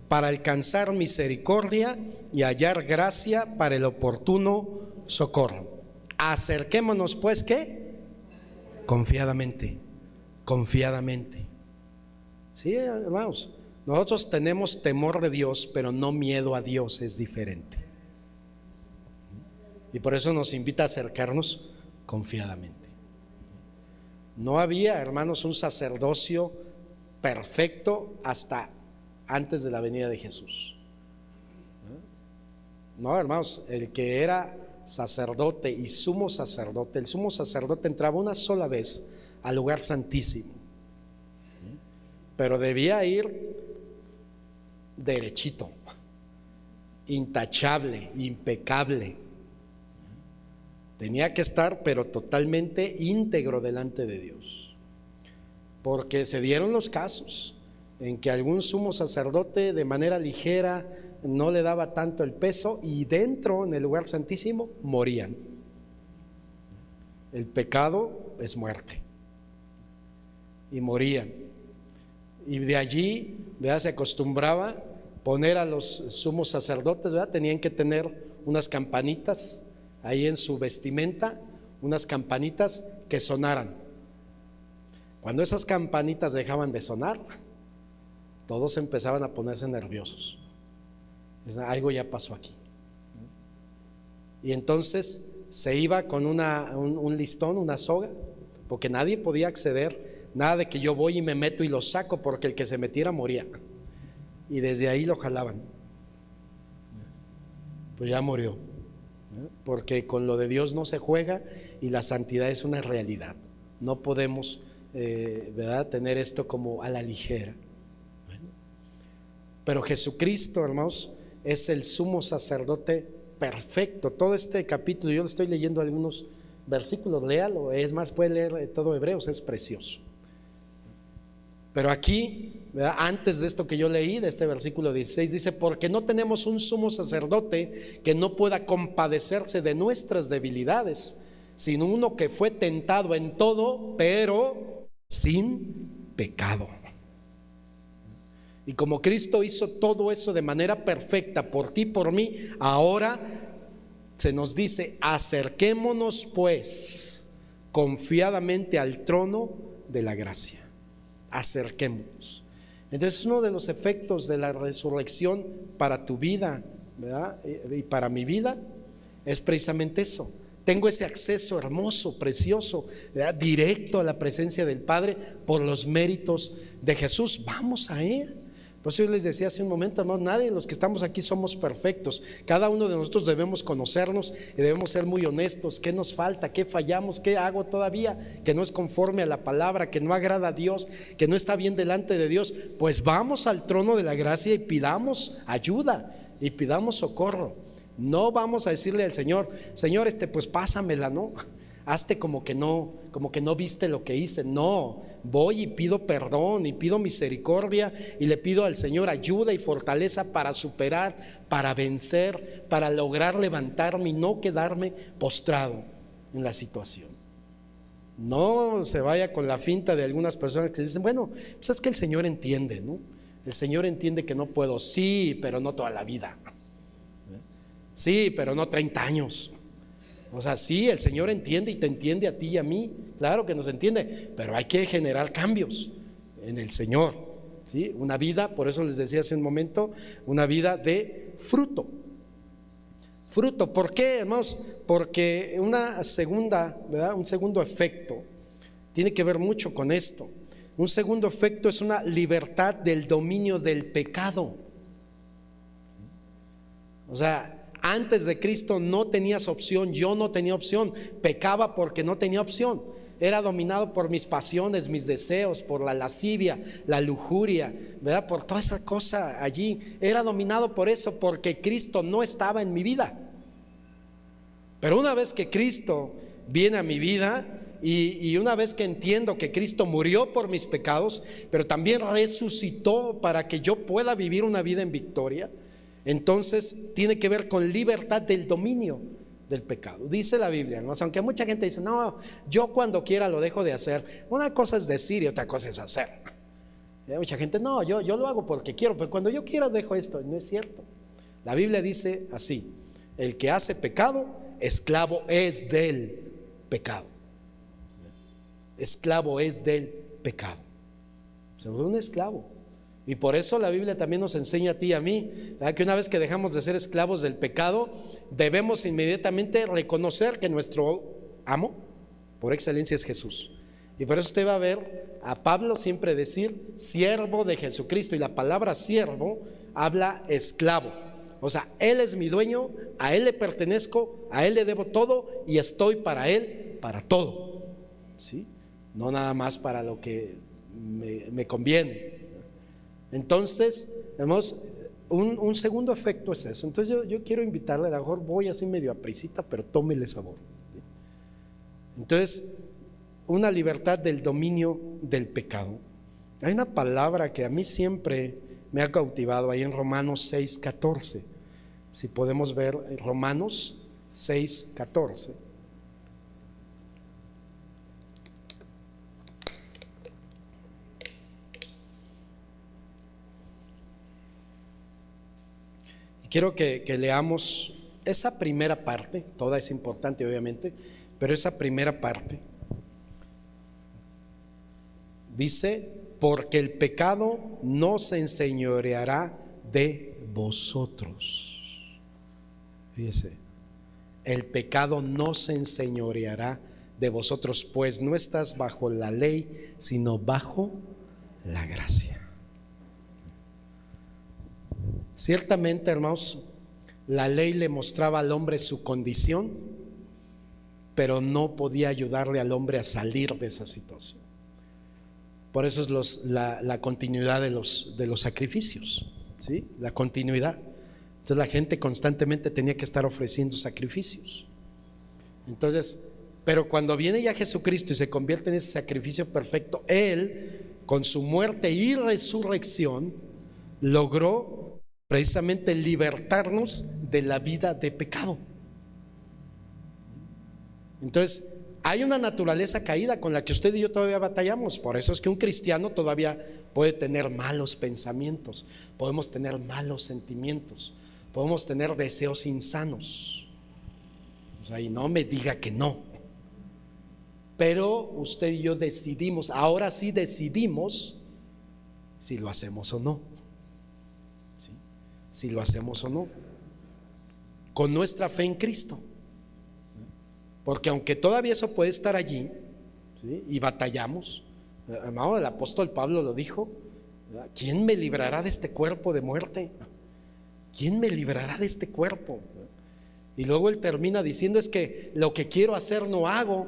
para alcanzar misericordia y hallar gracia para el oportuno socorro. Acerquémonos pues, ¿qué? Confiadamente, confiadamente. Sí, hermanos, nosotros tenemos temor de Dios, pero no miedo a Dios, es diferente. Y por eso nos invita a acercarnos confiadamente. No había, hermanos, un sacerdocio perfecto hasta antes de la venida de Jesús. No, hermanos, el que era sacerdote y sumo sacerdote, el sumo sacerdote entraba una sola vez al lugar santísimo, pero debía ir derechito, intachable, impecable. Tenía que estar pero totalmente íntegro delante de Dios, porque se dieron los casos en que algún sumo sacerdote de manera ligera no le daba tanto el peso y dentro, en el lugar santísimo, morían. El pecado es muerte y morían. Y de allí, ¿verdad?, se acostumbraba poner a los sumos sacerdotes, ¿verdad? Tenían que tener unas campanitas ahí en su vestimenta, unas campanitas que sonaran. Cuando esas campanitas dejaban de sonar, todos empezaban a ponerse nerviosos. Algo ya pasó aquí. Y entonces se iba con un listón, una soga, porque nadie podía acceder, nada de que yo voy y me meto y lo saco, porque el que se metiera moría. Y desde ahí lo jalaban. Pues ya murió. Porque con lo de Dios no se juega y la santidad es una realidad. No podemos, ¿verdad?, tener esto como a la ligera. Pero Jesucristo, hermanos, es el sumo sacerdote perfecto. Todo este capítulo, yo le estoy leyendo algunos versículos, léalo, es más, puede leer todo Hebreos, es precioso. Pero aquí, ¿verdad?, antes de esto que yo leí, de este versículo 16, dice: porque no tenemos un sumo sacerdote que no pueda compadecerse de nuestras debilidades, sino uno que fue tentado en todo, pero sin pecado. Y como Cristo hizo todo eso de manera perfecta por ti y por mí, ahora se nos dice: acerquémonos pues confiadamente al trono de la gracia. Acerquémonos. Entonces, uno de los efectos de la resurrección para tu vida, ¿verdad?, y para mi vida, es precisamente eso. Tengo ese acceso hermoso, precioso, ¿verdad?, directo a la presencia del Padre por los méritos de Jesús. Vamos a Él. Por eso yo les decía hace un momento, hermano, nadie de los que estamos aquí somos perfectos. Cada uno de nosotros debemos conocernos y debemos ser muy honestos. ¿Qué nos falta? ¿Qué fallamos? ¿Qué hago todavía que no es conforme a la palabra, que no agrada a Dios, que no está bien delante de Dios? Pues vamos al trono de la gracia y pidamos ayuda y pidamos socorro. No vamos a decirle al Señor: Señor, pues pásamela, ¿no? Hazte como que no viste lo que hice. No, voy y pido perdón y pido misericordia y le pido al Señor ayuda y fortaleza para superar, para vencer, para lograr levantarme y no quedarme postrado en la situación. No se vaya con la finta de algunas personas que dicen: bueno, pues es que el Señor entiende, ¿no? El Señor entiende que no puedo. Sí, pero no toda la vida. Sí, pero no 30 años. O sea, sí, el Señor entiende y te entiende a ti y a mí. Claro que nos entiende, pero hay que generar cambios en el Señor, ¿sí? Una vida, por eso les decía hace un momento, una vida de fruto. Fruto, ¿por qué, hermanos? Porque una segunda, ¿verdad?, un segundo efecto tiene que ver mucho con esto. Un segundo efecto es una libertad del dominio del pecado. O sea, antes de Cristo no tenías opción, yo no tenía opción, pecaba porque no tenía opción. era dominado por mis pasiones, mis deseos, por la lascivia, la lujuria, ¿verdad? Por toda esa cosa allí. Era dominado por eso, porque Cristo no estaba en mi vida. Pero una vez que Cristo viene a mi vida, y una vez que entiendo que Cristo murió por mis pecados, pero también resucitó para que yo pueda vivir una vida en victoria, entonces tiene que ver con libertad del dominio del pecado. Dice la Biblia, ¿no? Aunque mucha gente dice, no, yo cuando quiera lo dejo de hacer. Una cosa es decir y otra cosa es hacer. Y hay mucha gente, no, yo lo hago porque quiero, pero cuando yo quiera dejo esto. No es cierto. La Biblia dice así: el que hace pecado, esclavo es del pecado. Esclavo es del pecado. Se vuelve un esclavo. Y por eso la Biblia también nos enseña a ti y a mí, ¿verdad?, que una vez que dejamos de ser esclavos del pecado, debemos inmediatamente reconocer que nuestro amo por excelencia es Jesús. Y por eso usted va a ver a Pablo siempre decir siervo de Jesucristo, y la palabra siervo habla esclavo. O sea, Él es mi dueño, a Él le pertenezco, a Él le debo todo y estoy para Él, para todo, ¿sí? No nada más para lo que me conviene. Entonces, vemos, un segundo efecto es eso. Entonces yo quiero invitarle, a lo mejor voy así medio a prisita, pero tómele sabor. Entonces, una libertad del dominio del pecado. Hay una palabra que a mí siempre me ha cautivado ahí en Romanos 6:14. Si podemos ver Romanos 6:14. Quiero que leamos esa primera parte. Toda es importante, obviamente, pero esa primera parte dice: porque el pecado no se enseñoreará de vosotros. Fíjese, el pecado no se enseñoreará de vosotros, pues no estás bajo la ley, sino bajo la gracia. Ciertamente, hermanos, la ley le mostraba al hombre su condición, pero no podía ayudarle al hombre a salir de esa situación. Por eso es la continuidad de los sacrificios, ¿sí? La continuidad. Entonces la gente constantemente tenía que estar ofreciendo sacrificios. Entonces, pero cuando viene ya Jesucristo y se convierte en ese sacrificio perfecto, Él, con su muerte y resurrección, logró precisamente libertarnos de la vida de pecado. Entonces, hay una naturaleza caída con la que usted y yo todavía batallamos. Por eso es que un cristiano todavía puede tener malos pensamientos, podemos tener malos sentimientos, podemos tener deseos insanos. O sea, y no me diga que no. Pero usted y yo decidimos, ahora sí decidimos si lo hacemos o no. ¿Sí? Si lo hacemos o no, con nuestra fe en Cristo. Porque aunque todavía eso puede estar allí, ¿sí?, y batallamos, el apóstol Pablo lo dijo: ¿quién me librará de este cuerpo de muerte? ¿Quién me librará de este cuerpo? Y luego él termina diciendo: es que lo que quiero hacer no hago,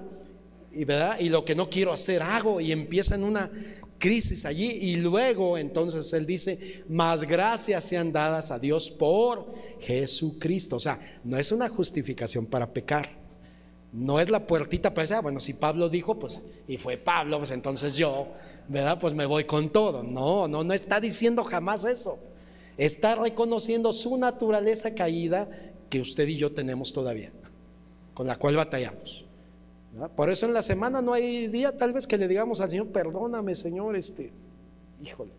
¿verdad? Y lo que no quiero hacer hago, y empieza en una crisis allí. Y luego entonces él dice: más gracias sean dadas a Dios por Jesucristo. O sea, no es una justificación para pecar, no es la puertita para decir: bueno, si Pablo dijo, pues, y fue Pablo, pues entonces yo, ¿verdad?, pues me voy con todo. No está diciendo jamás eso. Está reconociendo su naturaleza caída que usted y yo tenemos todavía, con la cual batallamos, ¿verdad? Por eso en la semana no hay día tal vez que le digamos al Señor: perdóname, Señor, híjole,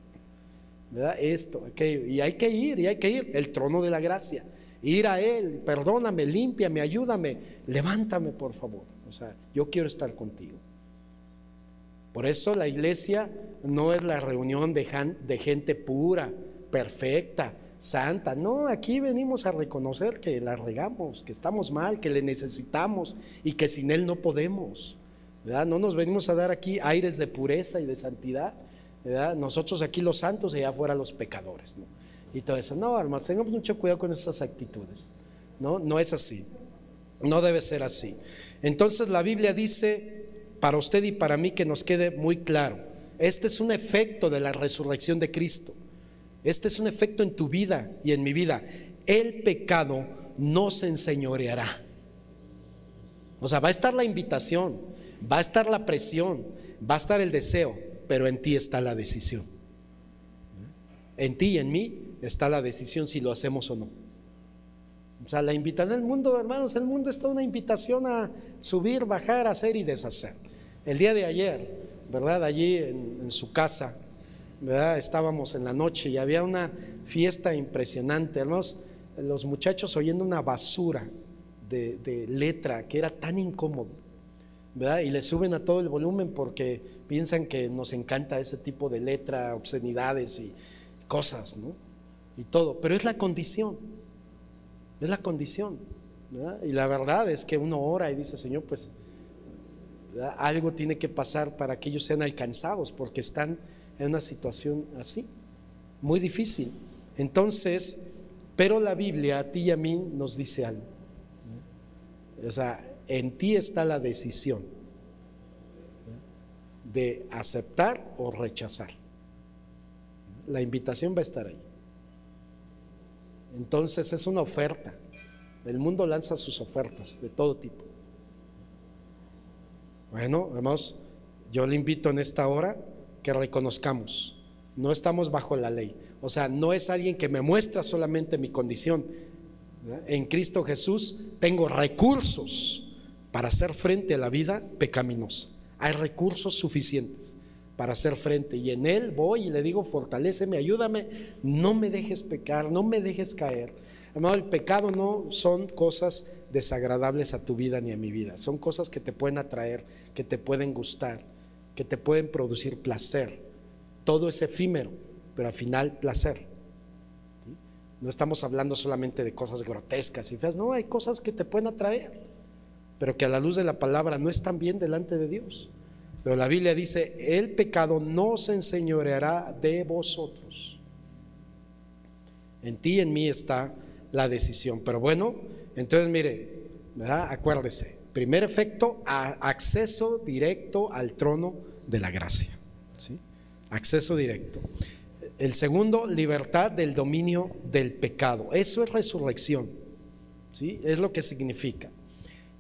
¿verdad?, esto, aquello. Y hay que ir, el trono de la gracia, ir a Él: perdóname, límpiame, ayúdame, levántame, por favor. O sea, yo quiero estar contigo. Por eso la iglesia no es la reunión de gente pura, perfecta, santa. No, aquí venimos a reconocer que la regamos, que estamos mal, que le necesitamos y que sin Él no podemos, ¿verdad? No nos venimos a dar aquí aires de pureza y de santidad, ¿verdad? Nosotros aquí los santos y allá afuera los pecadores, ¿no? Y todo eso. No, hermanos, tengamos mucho cuidado con estas actitudes. No es así, no debe ser así. Entonces la Biblia dice para usted y para mí que nos quede muy claro. Este es un efecto de la resurrección de Cristo. Este es un efecto en tu vida y en mi vida. El pecado no se enseñoreará. O sea, va a estar la invitación, va a estar la presión, va a estar el deseo, pero en ti está la decisión. En ti y en mí está la decisión si lo hacemos o no. O sea, la invitación del mundo, hermanos, el mundo es toda una invitación a subir, bajar, hacer y deshacer. El día de ayer, ¿verdad? Allí en su casa, ¿verdad? Estábamos en la noche y había una fiesta impresionante, hermanos. Los muchachos oyendo una basura de letra que era tan incómodo, ¿verdad? Y le suben a todo el volumen porque piensan que nos encanta ese tipo de letra, obscenidades y cosas, ¿no? Y todo, pero es la condición, ¿verdad? Y la verdad es que uno ora y dice: Señor, pues, ¿verdad?, algo tiene que pasar para que ellos sean alcanzados, porque están en una situación así, muy difícil. Entonces, pero la Biblia a ti y a mí nos dice algo. O sea, en ti está la decisión de aceptar o rechazar. La invitación va a estar ahí. Entonces es una oferta. El mundo lanza sus ofertas de todo tipo. Bueno, hermanos, yo le invito en esta hora que reconozcamos, no estamos bajo la ley. O sea, no es alguien que me muestra solamente mi condición. En Cristo Jesús tengo recursos para hacer frente a la vida pecaminosa. Hay recursos suficientes para hacer frente, y en Él voy y le digo: fortaléceme, ayúdame, no me dejes pecar, no me dejes caer. Hermano, el pecado no son cosas desagradables a tu vida ni a mi vida. Son cosas que te pueden atraer, que te pueden gustar, que te pueden producir placer. Todo es efímero, pero al final placer. ¿Sí? No estamos hablando solamente de cosas grotescas y feas. No, hay cosas que te pueden atraer, pero que a la luz de la palabra no están bien delante de Dios. Pero la Biblia dice: el pecado no se enseñoreará de vosotros. En ti y en mí está la decisión. Pero bueno, entonces mire, ¿verdad? Acuérdese, primer efecto, acceso directo al trono de la gracia, ¿sí? Acceso directo. El segundo, libertad del dominio del pecado. Eso es resurrección, ¿sí? Es lo que significa.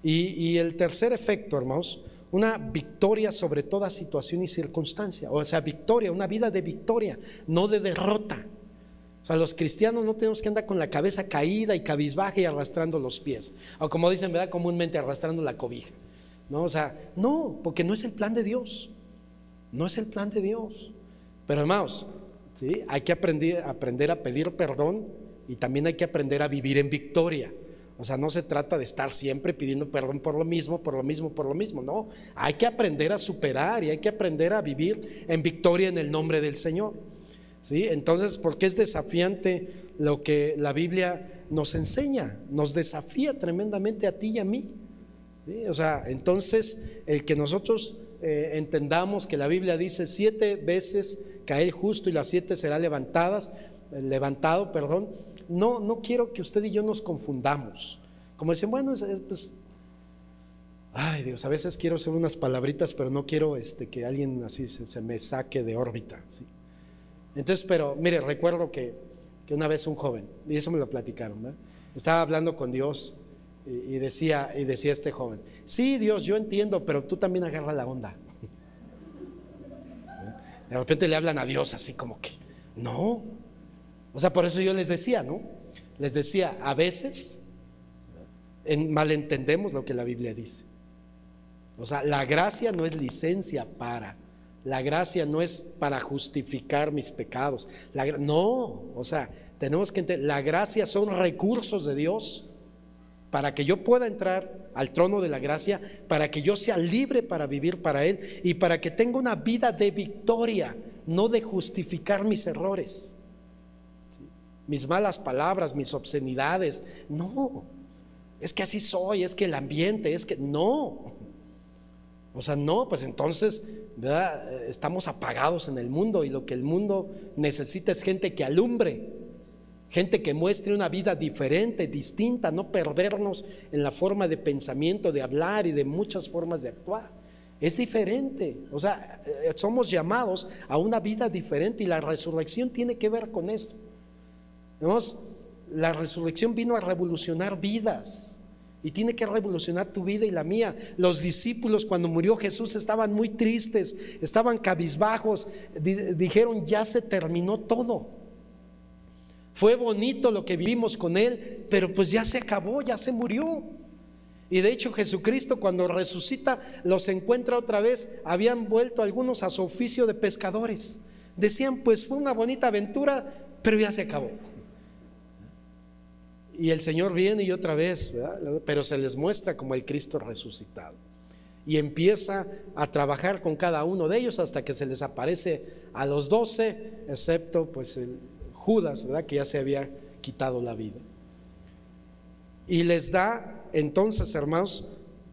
Y el tercer efecto, hermanos, una victoria sobre toda situación y circunstancia. O sea, victoria, una vida de victoria, no de derrota. O sea, los cristianos no tenemos que andar con la cabeza caída y cabizbaja y arrastrando los pies, o como dicen, ¿verdad?, comúnmente arrastrando la cobija, ¿no? O sea, no, porque no es el plan de Dios. No es el plan de Dios. Pero hermanos, ¿sí?, hay que aprender a pedir perdón, y también hay que aprender a vivir en victoria. O sea, no se trata de estar siempre pidiendo perdón por lo mismo. No, hay que aprender a superar y hay que aprender a vivir en victoria en el nombre del Señor, ¿sí? Entonces, porque es desafiante lo que la Biblia nos enseña, nos desafía tremendamente a ti y a mí, ¿sí? O sea, entonces el que nosotros entendamos que la Biblia dice 7 veces cae el justo y las 7 será levantado, no quiero que usted y yo nos confundamos. Como dicen, bueno, pues, ay Dios, a veces quiero hacer unas palabritas, pero no quiero que alguien así se me saque de órbita, ¿sí? Entonces, pero mire, recuerdo que una vez un joven, y eso me lo platicaron, ¿verdad?, estaba hablando con Dios y decía este joven: sí, Dios, yo entiendo, pero tú también agarra la onda. De repente le hablan a Dios así como que no. O sea, por eso yo les decía, ¿no? Les decía, a veces malentendemos lo que la Biblia dice. O sea, la gracia no es licencia para, la gracia no es para justificar mis pecados. No, o sea, tenemos que entender, la gracia son recursos de Dios para que yo pueda entrar al trono de la gracia, para que yo sea libre para vivir para Él y para que tenga una vida de victoria, no de justificar mis errores, mis malas palabras, mis obscenidades. No, es que así soy, es que el ambiente, es que no. O sea, no, pues entonces, ¿verdad?, estamos apagados en el mundo, y lo que el mundo necesita es gente que alumbre, gente que muestre una vida diferente, distinta, no perdernos en la forma de pensamiento, de hablar y de muchas formas de actuar. es diferente. O sea, somos llamados a una vida diferente y la resurrección tiene que ver con eso. ¿Vemos? La resurrección vino a revolucionar vidas y tiene que revolucionar tu vida y la mía. Los discípulos, cuando murió Jesús, estaban muy tristes, estaban cabizbajos, dijeron: ya se terminó todo. Fue bonito lo que vivimos con Él, pero pues ya se acabó, ya se murió. Y de hecho Jesucristo, cuando resucita, los encuentra otra vez. Habían vuelto algunos a su oficio de pescadores. Decían: pues fue una bonita aventura, pero ya se acabó. Y el Señor viene y otra vez, ¿verdad? Pero se les muestra como el Cristo resucitado. Y empieza a trabajar con cada uno de ellos hasta que se les aparece a los 12, excepto pues el Judas, ¿verdad? Que ya se había quitado la vida. Y les da entonces, hermanos,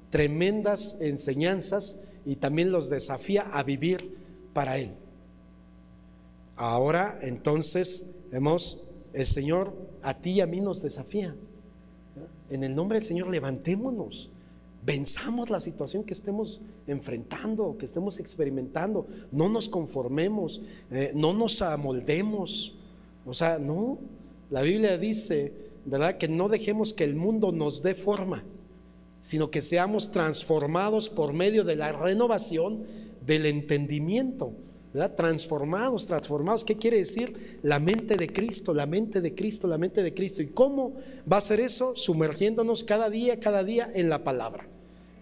tremendas enseñanzas y también los desafía a vivir para Él. Ahora entonces el Señor a ti y a mí nos desafía. En el nombre del Señor, levantémonos, venzamos la situación que estemos enfrentando, que estemos experimentando. No nos conformemos, no nos amoldemos. O sea, no, la Biblia dice, ¿verdad?, que no dejemos que el mundo nos dé forma, sino que seamos transformados por medio de la renovación del entendimiento, ¿verdad? Transformados. ¿Qué quiere decir? La mente de Cristo, la mente de Cristo, la mente de Cristo. ¿Y cómo va a ser eso? Sumergiéndonos cada día en la palabra.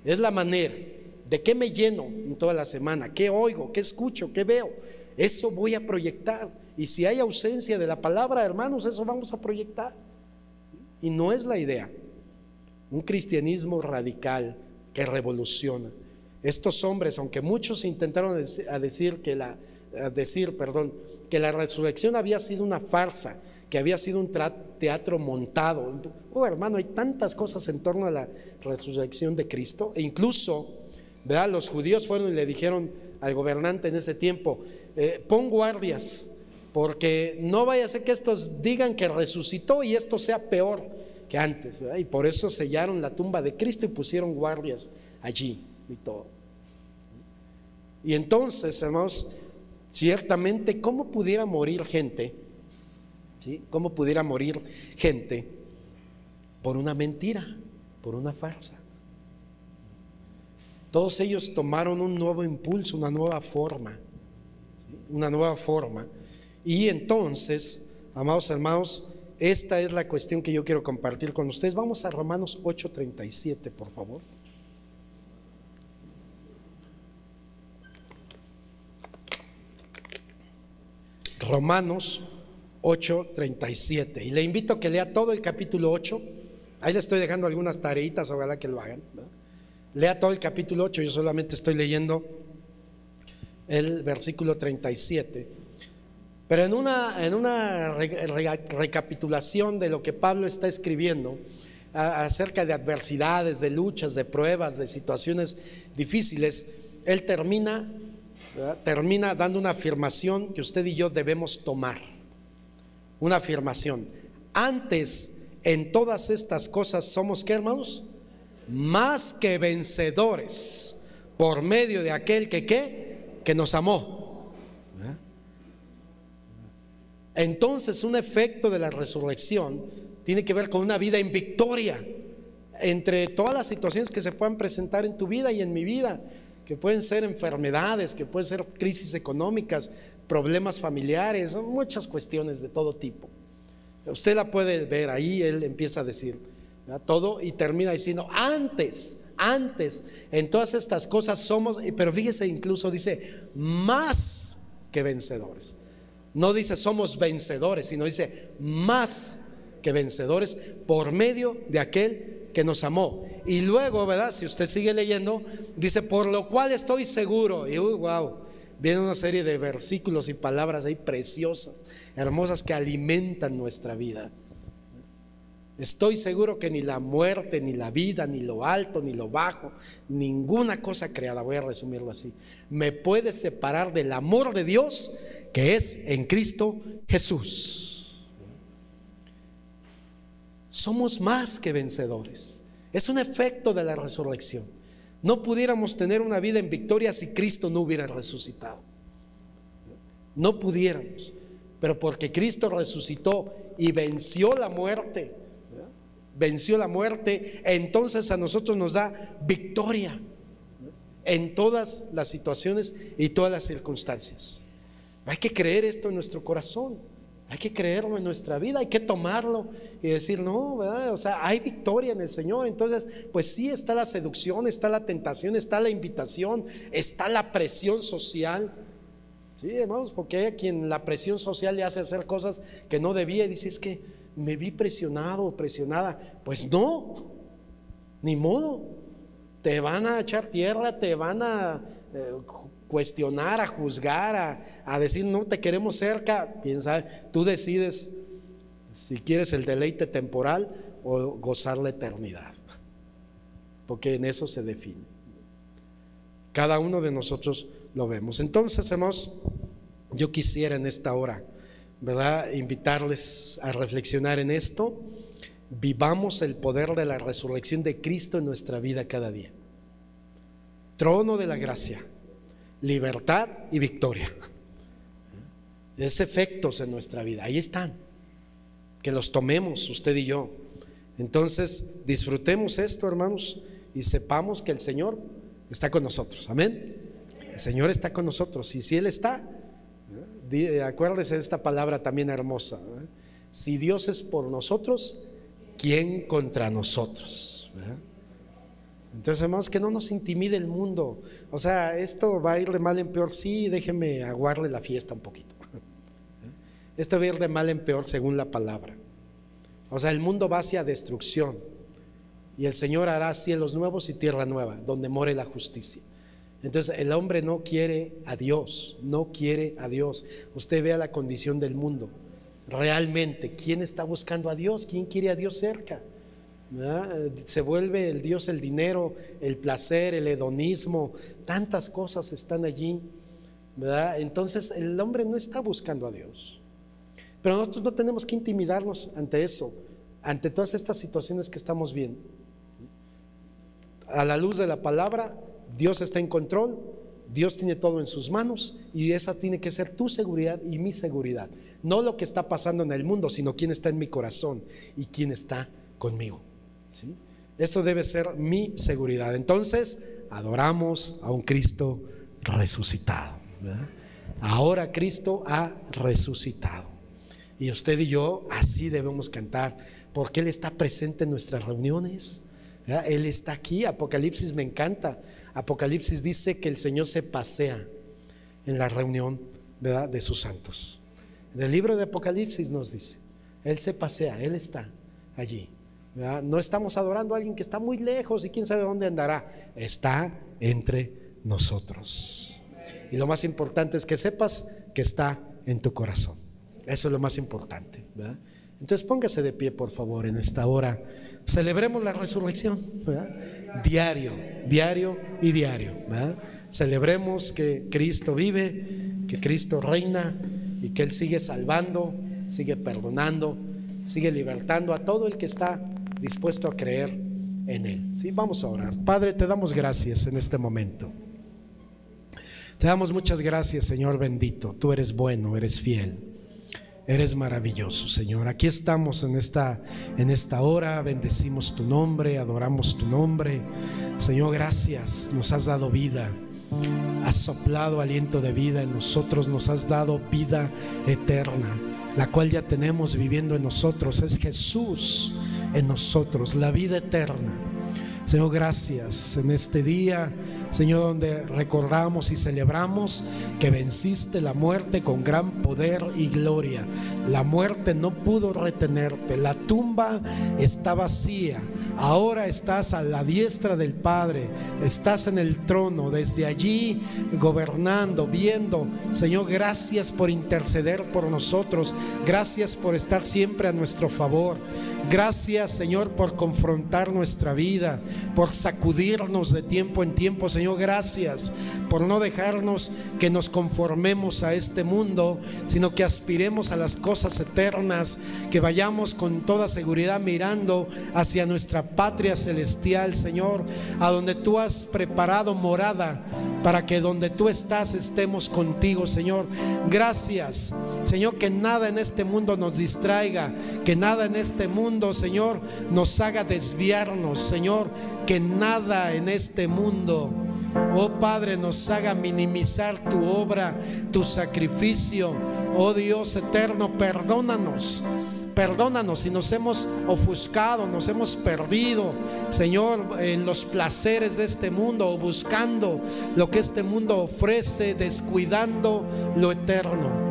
Es la manera. ¿De qué me lleno en toda la semana? ¿Qué oigo? ¿Qué escucho? ¿Qué veo? Eso voy a proyectar. Y si hay ausencia de la palabra, hermanos, eso vamos a proyectar. Y no es la idea. Un cristianismo radical que revoluciona. Estos hombres, aunque muchos intentaron decir que la resurrección había sido una farsa, que había sido un teatro montado. Hermano, hay tantas cosas en torno a la resurrección de Cristo. E incluso, ¿verdad?, los judíos fueron y le dijeron al gobernante en ese tiempo: pon guardias, porque no vaya a ser que estos digan que resucitó y esto sea peor que antes, ¿verdad? Y por eso sellaron la tumba de Cristo y pusieron guardias allí y todo. Y entonces, hermanos, ciertamente, ¿cómo pudiera morir gente? ¿Sí? ¿Cómo pudiera morir gente por una mentira, por una farsa? Todos ellos tomaron un nuevo impulso, una nueva forma, ¿sí? Una nueva forma. Y entonces, amados hermanos, esta es la cuestión que yo quiero compartir con ustedes. Vamos a Romanos 8:37, por favor. Romanos 8:37. Y le invito a que lea todo el capítulo 8. Ahí le estoy dejando algunas tareitas, ojalá que lo hagan, ¿verdad? Lea todo el capítulo 8. Yo solamente estoy leyendo el versículo 37. Pero en una recapitulación de lo que Pablo está escribiendo acerca de adversidades, de luchas, de pruebas, de situaciones difíciles, él termina dando una afirmación que usted y yo debemos tomar. Una afirmación: antes, en todas estas cosas somos, ¿qué, hermanos? Más que vencedores por medio de aquel que nos amó. Entonces, un efecto de la resurrección tiene que ver con una vida en victoria entre todas las situaciones que se puedan presentar en tu vida y en mi vida, que pueden ser enfermedades, que pueden ser crisis económicas, problemas familiares, muchas cuestiones de todo tipo. Usted la puede ver ahí. Él empieza a decir, ¿verdad?, todo, y termina diciendo: antes, en todas estas cosas somos, pero fíjese, incluso dice más que vencedores. No dice somos vencedores, sino dice más que vencedores por medio de aquel que nos amó. Y luego, ¿verdad?, si usted sigue leyendo, dice: por lo cual estoy seguro. Y wow, viene una serie de versículos y palabras ahí preciosas, hermosas, que alimentan nuestra vida. Estoy seguro que ni la muerte, ni la vida, ni lo alto, ni lo bajo, ninguna cosa creada, voy a resumirlo así, me puede separar del amor de Dios que es en Cristo Jesús. Somos más que vencedores. Es un efecto de la resurrección. No pudiéramos tener una vida en victoria si Cristo no hubiera resucitado. No pudiéramos. Pero porque Cristo resucitó y venció la muerte, entonces a nosotros nos da victoria en todas las situaciones y todas las circunstancias. Hay que creer esto en nuestro corazón, hay que creerlo en nuestra vida, hay que tomarlo y decir, no, ¿verdad? O sea, hay victoria en el Señor. Entonces, pues sí, está la seducción, está la tentación, está la invitación, está la presión social. Sí, hermanos, porque hay a quien la presión social le hace hacer cosas que no debía y dice, es que me vi presionado o presionada. Pues no, ni modo. Te van a echar tierra, te van a cuestionar, a juzgar, a decir no te queremos cerca. Piensa, tú decides si quieres el deleite temporal o gozar la eternidad, porque en eso se define. Cada uno de nosotros lo vemos. Entonces, hermanos, yo quisiera en esta hora, ¿verdad?, invitarles a reflexionar en esto. Vivamos el poder de la resurrección de Cristo en nuestra vida cada día. Trono de la gracia, libertad y victoria. Es efectos en nuestra vida, ahí están. Que los tomemos usted y yo. Entonces disfrutemos esto, hermanos, y sepamos que el Señor está con nosotros. Amén. El Señor está con nosotros, y si Él está, acuérdese de esta palabra también hermosa, si Dios es por nosotros, ¿quién contra nosotros? ¿Verdad? Entonces, hermanos, que no nos intimide el mundo. O sea, esto va a ir de mal en peor. Sí, déjeme aguarle la fiesta un poquito. Esto va a ir de mal en peor según la palabra. O sea, el mundo va hacia destrucción, y el Señor hará cielos nuevos y tierra nueva, donde more la justicia. Entonces el hombre no quiere a Dios, no quiere a Dios. Usted vea la condición del mundo. Realmente, ¿quién está buscando a Dios? ¿Quién quiere a Dios cerca? ¿Verdad? Se vuelve el Dios el dinero, el placer, el hedonismo. Tantas cosas están allí, ¿verdad? Entonces el hombre no está buscando a Dios. Pero nosotros no tenemos que intimidarnos ante eso, ante todas estas situaciones que estamos viendo. A la luz de la palabra, Dios está en control, Dios tiene todo en sus manos, y esa tiene que ser tu seguridad y mi seguridad. No lo que está pasando en el mundo, sino quién está en mi corazón y quién está conmigo, ¿sí? Eso debe ser mi seguridad. Entonces adoramos a un Cristo resucitado, ¿verdad? Ahora Cristo ha resucitado, y usted y yo así debemos cantar, porque Él está presente en nuestras reuniones, ¿verdad? Él está aquí. Apocalipsis me encanta. Apocalipsis dice que el Señor se pasea en la reunión, ¿verdad?, de sus santos. En el libro de Apocalipsis nos dice, Él se pasea, Él está allí, ¿verdad? No estamos adorando a alguien que está muy lejos y quién sabe dónde andará. Está entre nosotros. Y lo más importante es que sepas que está en tu corazón. Eso es lo más importante, ¿verdad? Entonces póngase de pie, por favor, en esta hora. Celebremos la resurrección, ¿verdad? Diario y diario, ¿verdad? Celebremos que Cristo vive, que Cristo reina, y que Él sigue salvando, sigue perdonando, sigue libertando a todo el que está dispuesto a creer en Él. ¿Sí? Vamos a orar. Padre, te damos gracias en este momento. Te damos muchas gracias, Señor bendito. Tú eres bueno, eres fiel, eres maravilloso, Señor. Aquí estamos en esta hora. Bendecimos tu nombre, adoramos tu nombre, Señor. Gracias, nos has dado vida, has soplado aliento de vida en nosotros, nos has dado vida eterna, la cual ya tenemos viviendo en nosotros. Es Jesús en nosotros, la vida eterna. Señor, gracias en este día, Señor, donde recordamos y celebramos que venciste la muerte con gran poder y gloria. La muerte no pudo retenerte, la tumba está vacía. Ahora estás a la diestra del Padre, estás en el trono, desde allí gobernando, viendo. Señor, gracias por interceder por nosotros, gracias por estar siempre a nuestro favor, Gracias, Señor, por confrontar nuestra vida, por sacudirnos de tiempo en tiempo. Señor, gracias por no dejarnos que nos conformemos a este mundo, sino que aspiremos a las cosas eternas, que vayamos con toda seguridad mirando hacia nuestra patria celestial, Señor, a donde tú has preparado morada, para que donde tú estás estemos contigo, Señor. Gracias, Señor, que nada en este mundo nos distraiga, que nada en este mundo, Señor, nos haga desviarnos, Señor, que nada en este mundo, oh Padre, nos haga minimizar tu obra, tu sacrificio. Oh Dios eterno, perdónanos si nos hemos ofuscado, nos hemos perdido, Señor, en los placeres de este mundo, o buscando lo que este mundo ofrece, descuidando lo eterno.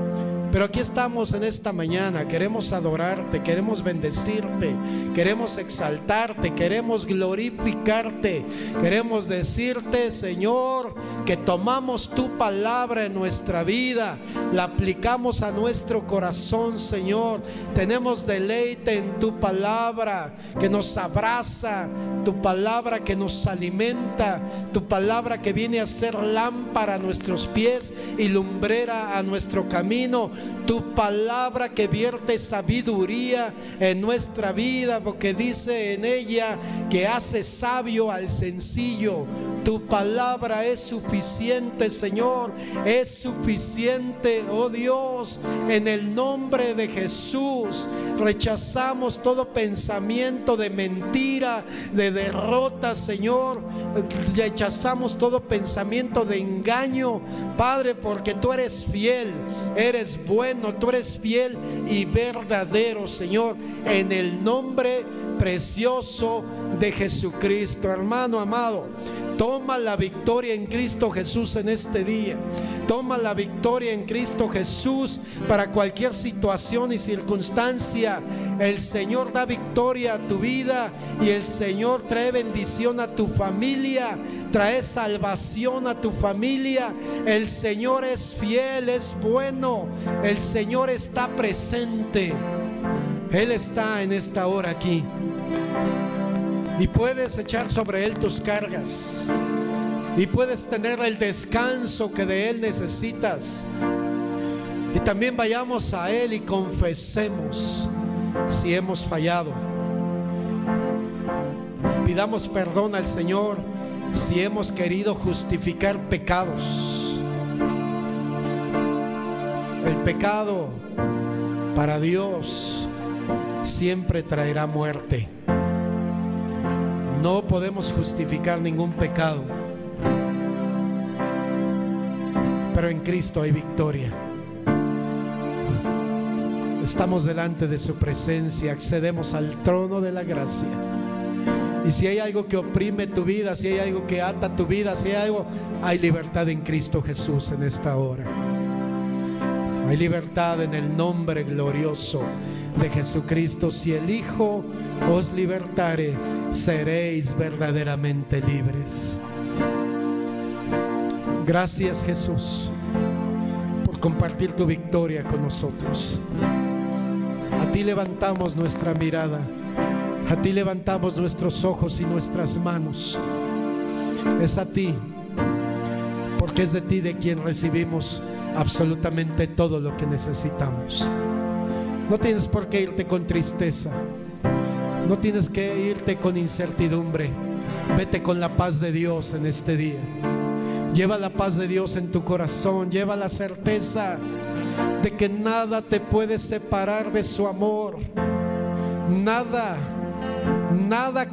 Pero aquí estamos en esta mañana, queremos adorarte, queremos bendecirte, queremos exaltarte, queremos glorificarte, queremos decirte, Señor, que tomamos tu palabra en nuestra vida, la aplicamos a nuestro corazón, Señor. Tenemos deleite en tu palabra que nos abraza, tu palabra que nos alimenta, tu palabra que viene a ser lámpara a nuestros pies y lumbrera a nuestro camino, tu palabra que vierte sabiduría en nuestra vida, porque dice en ella que hace sabio al sencillo. Tu palabra es suficiente, Señor, es suficiente, oh Dios. En el nombre de Jesús rechazamos todo pensamiento de mentira, de derrota, Señor. Rechazamos todo pensamiento de engaño, Padre, porque tú eres fiel, eres bueno, tú eres fiel y verdadero, Señor, en el nombre precioso de Jesucristo. Hermano amado, toma la victoria en Cristo Jesús en este día. Toma la victoria en Cristo Jesús para cualquier situación y circunstancia. El Señor da victoria a tu vida y el Señor trae bendición a tu familia, trae salvación a tu familia. El Señor es fiel, es bueno. El Señor está presente. Él está en esta hora aquí. Y puedes echar sobre Él tus cargas, y puedes tener el descanso que de Él necesitas. Y también vayamos a Él y confesemos si hemos fallado. Pidamos perdón al Señor si hemos querido justificar pecados. El pecado para Dios siempre traerá muerte. No podemos justificar ningún pecado, pero en Cristo hay victoria. Estamos delante de su presencia, accedemos al trono de la gracia. Y si hay algo que oprime tu vida, si hay algo que ata tu vida, si hay algo, hay libertad en Cristo Jesús en esta hora. Hay libertad en el nombre glorioso de Jesucristo. Si el Hijo os libertare, seréis verdaderamente libres. Gracias, Jesús, por compartir tu victoria con nosotros. A ti levantamos nuestra mirada, a ti levantamos nuestros ojos y nuestras manos. Es a ti, porque es de ti de quien recibimos absolutamente todo lo que necesitamos. No tienes por qué irte con tristeza, no tienes que irte con incertidumbre. Vete con la paz de Dios en este día. Lleva la paz de Dios en tu corazón. Lleva la certeza de que nada te puede separar de su amor. Nada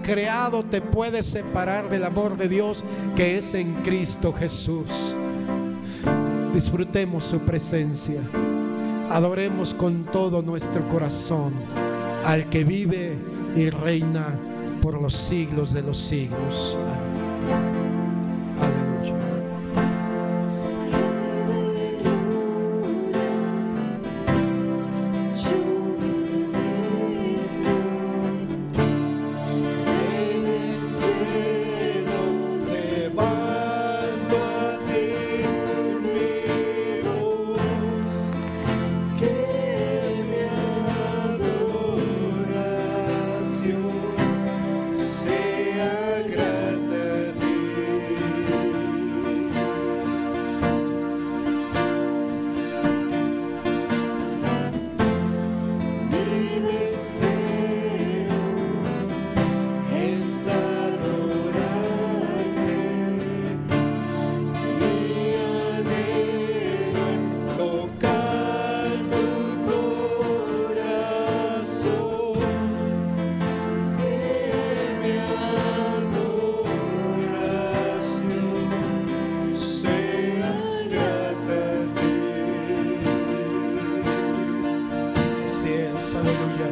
creado te puede separar del amor de Dios que es en Cristo Jesús. Disfrutemos su presencia. Adoremos con todo nuestro corazón al que vive y reina por los siglos de los siglos. Aleluya. Así es, aleluya.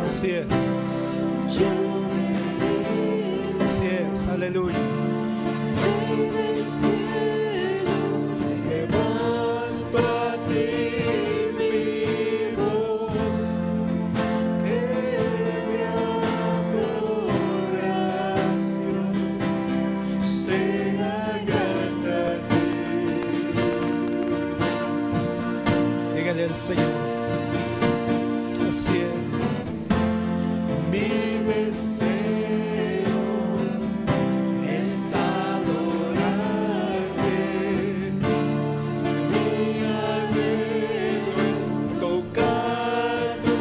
Así es. Así es, aleluya. Levanto a ti mi voz, que mi adoración sea grata a ti. Dígale al Señor. Así es. Mi deseo es adorarte, mi anhelo es tocar tu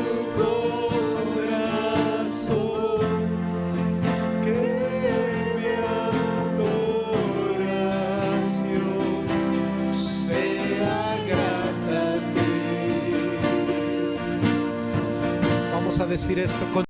corazón, que mi adoración sea grata a ti. Vamos a decir esto con